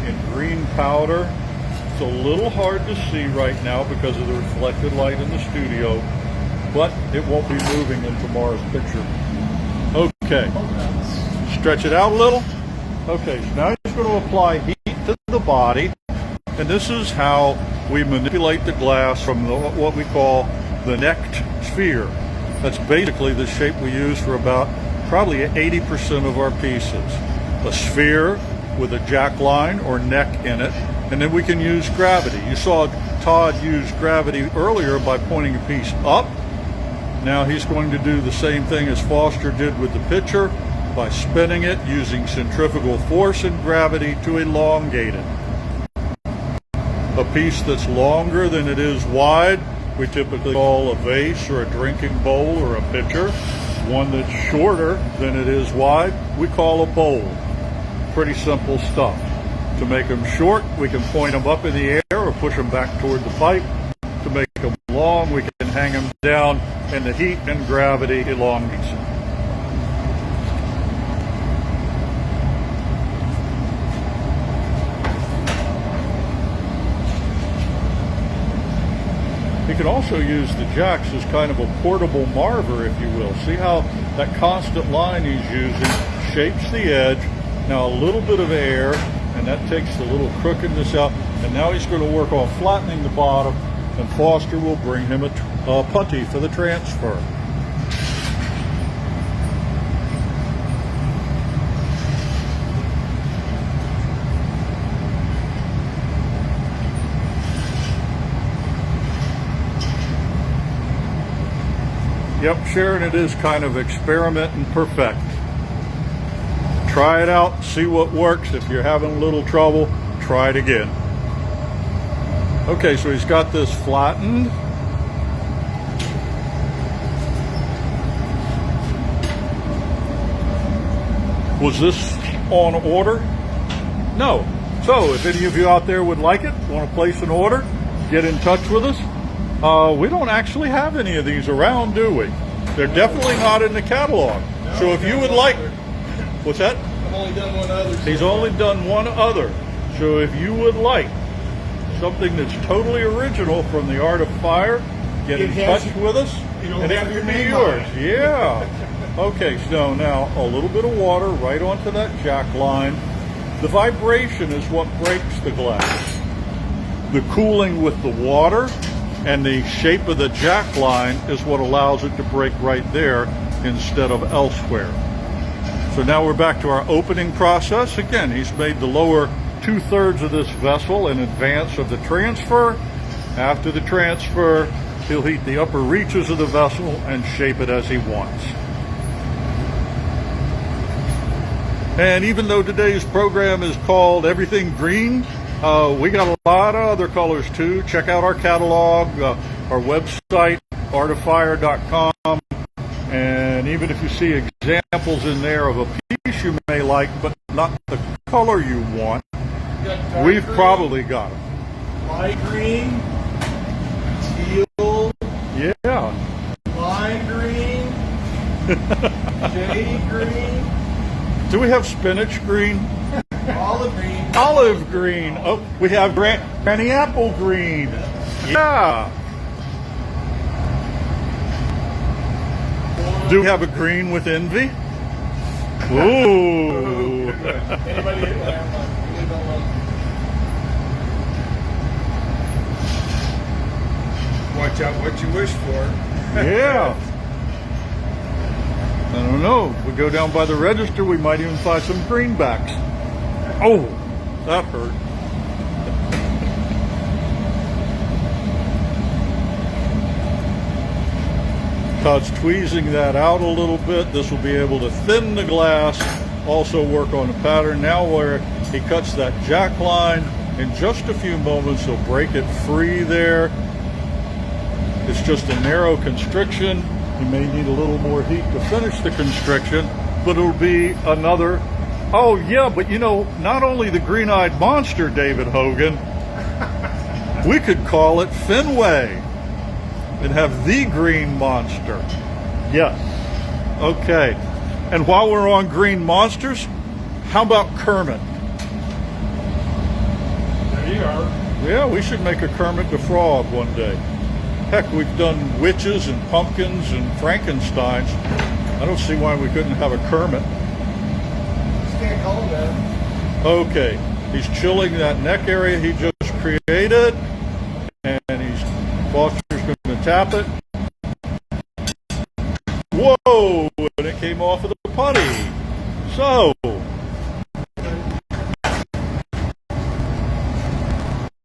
in green powder. It's a little hard to see right now because of the reflected light in the studio, but it won't be moving in tomorrow's picture. Okay, stretch it out a little. Okay, so now he's going to apply heat to the body, and this is how we manipulate the glass from what we call the necked sphere. That's basically the shape we use for about probably 80% of our pieces. A sphere with a jack line or neck in it, and then we can use gravity. You saw Todd use gravity earlier by pointing a piece up. Now he's going to do the same thing as Foster did with the pitcher by spinning it using centrifugal force and gravity to elongate it. A piece that's longer than it is wide, we typically call a vase or a drinking bowl or a pitcher. One that's shorter than it is wide, we call a bowl. Pretty simple stuff. To make them short, we can point them up in the air or push them back toward the pipe. To make them long, we can hang them down, and the heat and gravity elongates them. You can also use the jacks as kind of a portable marver, if you will. See how that constant line he's using shapes the edge. Now a little bit of air, and that takes the little crookedness out. And now he's going to work on flattening the bottom, and Foster will bring him a putty for the transfer. Yep, Sharon, it is kind of experiment and perfect. Try it out, see what works. If you're having a little trouble, try it again. Okay, so he's got this flattened. Was this on order? No. So if any of you out there would like it, want to place an order, get in touch with us. We don't actually have any of these around, do we? They're definitely not in the catalog. So if you would like, what's that? I've only done one other. He's only done one other. So if you would like something that's totally original from the art of fire, get in touch with us. And it can be yours. Yeah. Okay, so now a little bit of water right onto that jack line. The vibration is what breaks the glass. The cooling with the water and the shape of the jack line is what allows it to break right there instead of elsewhere. So now we're back to our opening process. Again, he's made the lower 2/3 of this vessel in advance of the transfer. After the transfer, he'll heat the upper reaches of the vessel and shape it as he wants. And even though today's program is called Everything Green, we got a lot of other colors too. Check out our catalog, our website, artoffire.com. And even if you see examples in there of a piece you may like, but not the color you want, we've probably got them. Light green, teal, Yeah. lime green, jade green, Do we have spinach green? olive green. Olive green. Oh, we have granny apple green. Yeah. Do we have a green with envy? Ooh. Anybody hit that? Watch out what you wish for. Yeah. I don't know. If we go down by the register, we might even find some greenbacks. Oh, that hurt. Todd's tweezing that out a little bit. This will be able to thin the glass, also work on the pattern. Now where he cuts that jack line, in just a few moments he'll break it free there. It's just a narrow constriction. You may need a little more heat to finish the constriction, but it'll be another. Oh yeah, but you know, not only the green-eyed monster, David Hogan, we could call it Fenway and have the green monster. Yes. Okay. And while we're on green monsters, how about Kermit? There you are. Yeah, we should make a Kermit the Frog one day. Heck, we've done witches and pumpkins and Frankensteins. I don't see why we couldn't have a Kermit. Just can't call him that. Okay, he's chilling that neck area he just created, and Foster's going to tap it. Whoa! And it came off of the putty. So,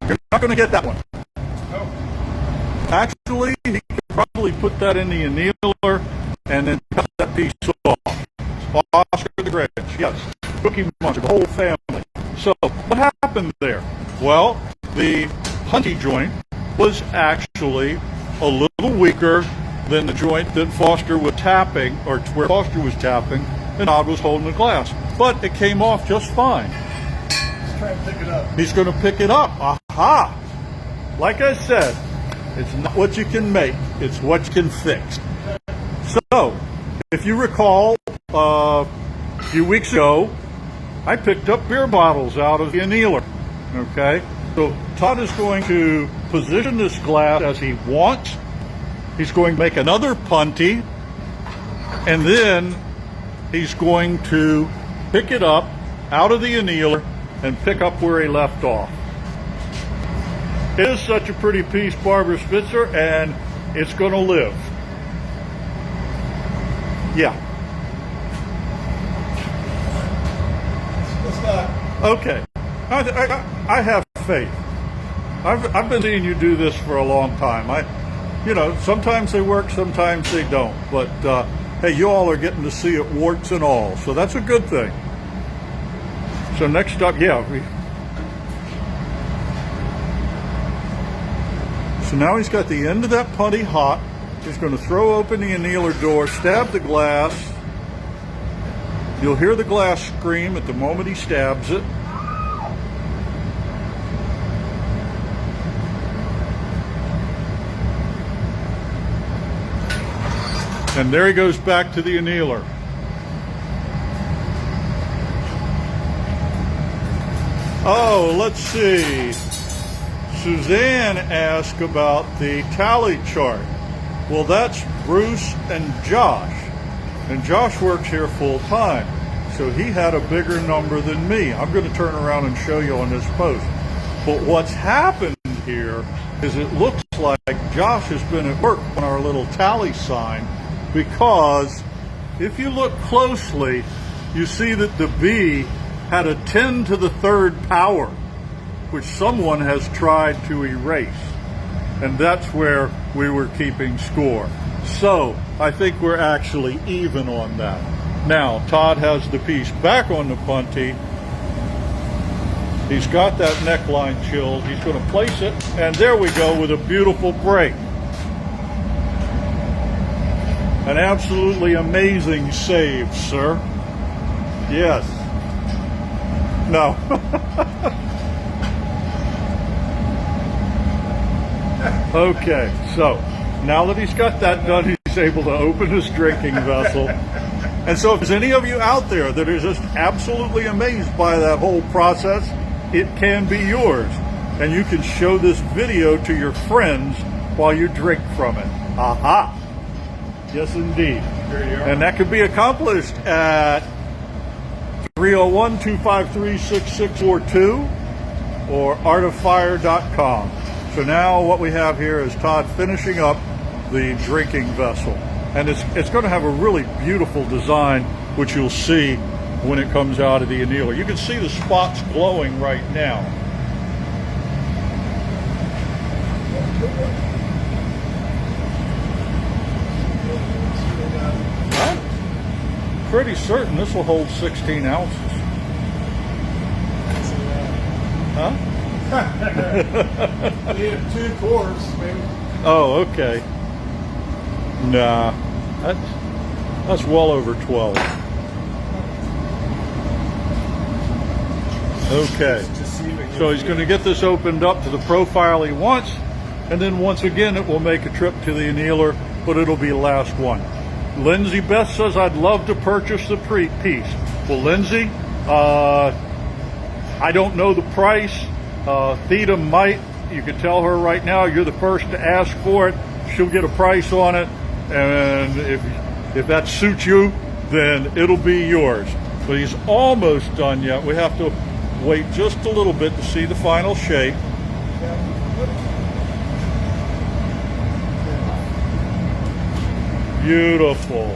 you're not going to get that one. Actually, he could probably put that in the annealer and then cut that piece off. Oscar the Grinch, yes. Cookie Monster, the whole family. So, what happened there? Well, the punty joint was actually a little weaker than the joint that Foster was tapping, or where Foster was tapping, and Todd was holding the glass. But it came off just fine. Let's try and pick it up. He's going to pick it up. Aha! Like I said, it's not what you can make, it's what you can fix. So, if you recall, a few weeks ago, I picked up beer bottles out of the annealer. Okay? So, Todd is going to position this glass as he wants. He's going to make another punty, and then he's going to pick it up out of the annealer and pick up where he left off. It is such a pretty piece, Barbara Spitzer, and it's going to live. Yeah. Let's not. Okay. I have faith. I've been seeing you do this for a long time. Sometimes they work, sometimes they don't. But hey, you all are getting to see it warts and all, so that's a good thing. So next up, So now he's got the end of that punty hot. He's going to throw open the annealer door, stab the glass. You'll hear the glass scream at the moment he stabs it. And there he goes back to the annealer. Oh, let's see. Suzanne asked about the tally chart. Well, that's Bruce and Josh. And Josh works here full time. So he had a bigger number than me. I'm going to turn around and show you on this post. But what's happened here is it looks like Josh has been at work on our little tally sign, because if you look closely, you see that the B had a 10 to the third power, which someone has tried to erase. And that's where we were keeping score. So I think we're actually even on that. Now, Todd has the piece back on the punty. He's got that neckline chilled. He's going to place it, and there we go with a beautiful break. An absolutely amazing save, sir. Yes. No. Okay, so now that he's got that done, he's able to open his drinking vessel. And so if there's any of you out there that are just absolutely amazed by that whole process, it can be yours. And you can show this video to your friends while you drink from it. Aha! Yes, indeed. And that can be accomplished at 301-253-6642 or artoffire.com. So now what we have here is Todd finishing up the drinking vessel. And it's going to have a really beautiful design, which you'll see when it comes out of the annealer. You can see the spots glowing right now. I'm pretty certain this will hold 16 ounces. Huh? You have 2 quarts, maybe. Oh, okay. Nah, that's well over 12. Okay, so he's going to get this opened up to the profile he wants, and then once again it will make a trip to the annealer, but it'll be the last one. Lindsay Beth says, I'd love to purchase the piece. Well, Lindsay, I don't know the price. Theta might. You can tell her right now you're the first to ask for it. She'll get a price on it, and if that suits you, then it'll be yours. But he's almost done yet. We have to wait just a little bit to see the final shape. Beautiful.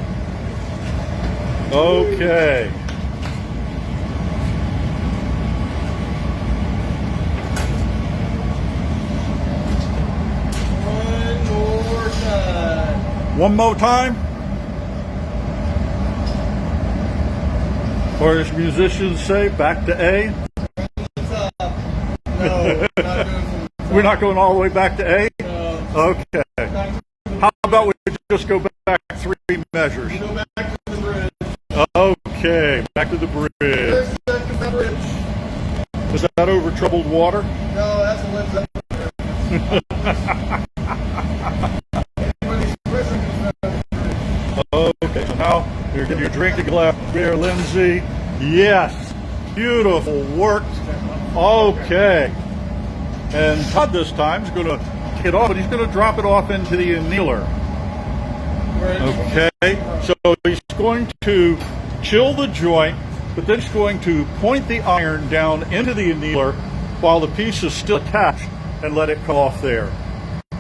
Okay. One more time? Or as musicians say, back to A? No, We're not going all the way back to A? No. Okay. How about we just go back 3 measures? Go back to the bridge. Okay, back to the bridge. Is that over troubled water? No, that's a lens. Okay, so now you're drinking glass beer, Lindsay. Yes, beautiful work. Okay, and Todd this time is going to get off, but he's going to drop it off into the annealer. Okay, so he's going to chill the joint, but then he's going to point the iron down into the annealer while the piece is still attached and let it come off there.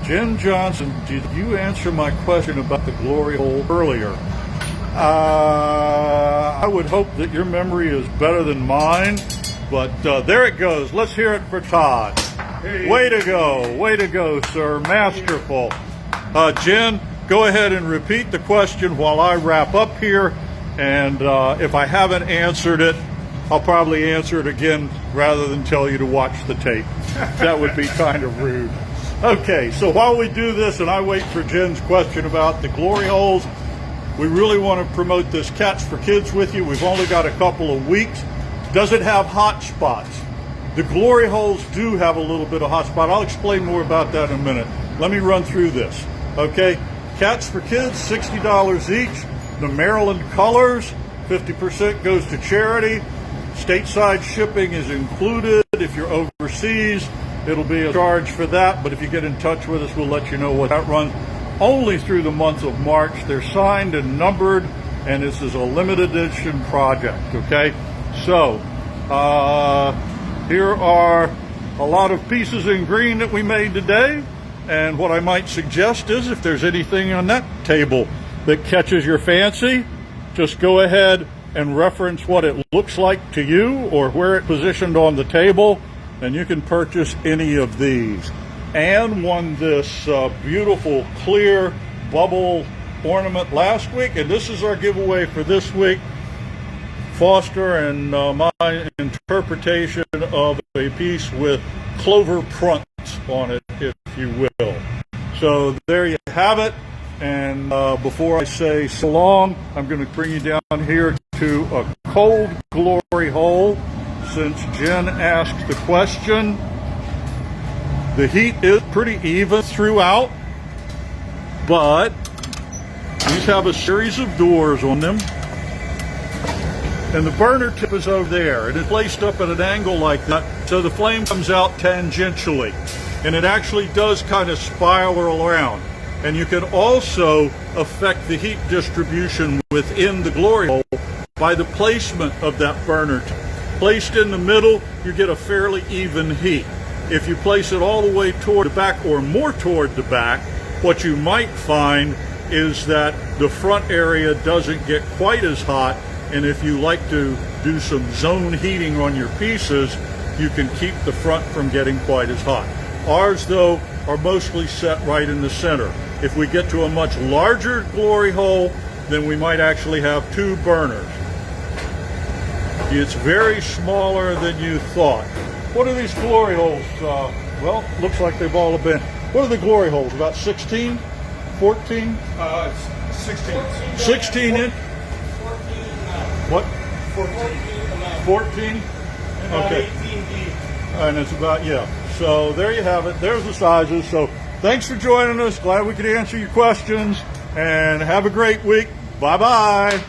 Jim Johnson, did you answer my question about the glory hole earlier? I would hope that your memory is better than mine, but there it goes. Let's hear it for Todd. Hey. Way to go, sir. Masterful. Jen, go ahead and repeat the question while I wrap up here, and if I haven't answered it, I'll probably answer it again rather than tell you to watch the tape. That would be kind of rude. Okay, so while we do this and I wait for Jen's question about the glory holes, we really want to promote this Cats for Kids with you. We've only got a couple of weeks. Does it have hot spots? The glory holes do have a little bit of hot spot. I'll explain more about that in a minute. Let me run through this. Okay, Cats for Kids, $60 each. The Maryland colors, 50% goes to charity. Stateside shipping is included. If you're overseas, it'll be a charge for that, but if you get in touch with us, we'll let you know what that runs. Only through the month of March. They're signed and numbered, and this is a limited edition project, okay? So, here are a lot of pieces in green that we made today, and what I might suggest is if there's anything on that table that catches your fancy, just go ahead and reference what it looks like to you or where it's positioned on the table, and you can purchase any of these. Anne won this beautiful clear bubble ornament last week, and this is our giveaway for this week. Foster and my interpretation of a piece with clover prints on it, if you will. So there you have it. And before I say so long, I'm going to bring you down here to a cold glory hole, since Jen asked the question. The heat is pretty even throughout, but these have a series of doors on them. And the burner tip is over there, and it's placed up at an angle like that, so the flame comes out tangentially. And it actually does kind of spiral around. And you can also affect the heat distribution within the glory hole by the placement of that burner tip. Placed in the middle, you get a fairly even heat. If you place it all the way toward the back or more toward the back, what you might find is that the front area doesn't get quite as hot, and if you like to do some zone heating on your pieces, you can keep the front from getting quite as hot. Ours, though, are mostly set right in the center. If we get to a much larger glory hole, then we might actually have two burners. It's very smaller than you thought. What are these glory holes? Well, looks like they've all been. What are the glory holes? About 16? 14? 16. 16 inch? 14. What? 14. 14? Okay. 18 deep. And it's about, yeah. So there you have it. There's the sizes. So thanks for joining us. Glad we could answer your questions. And have a great week. Bye-bye.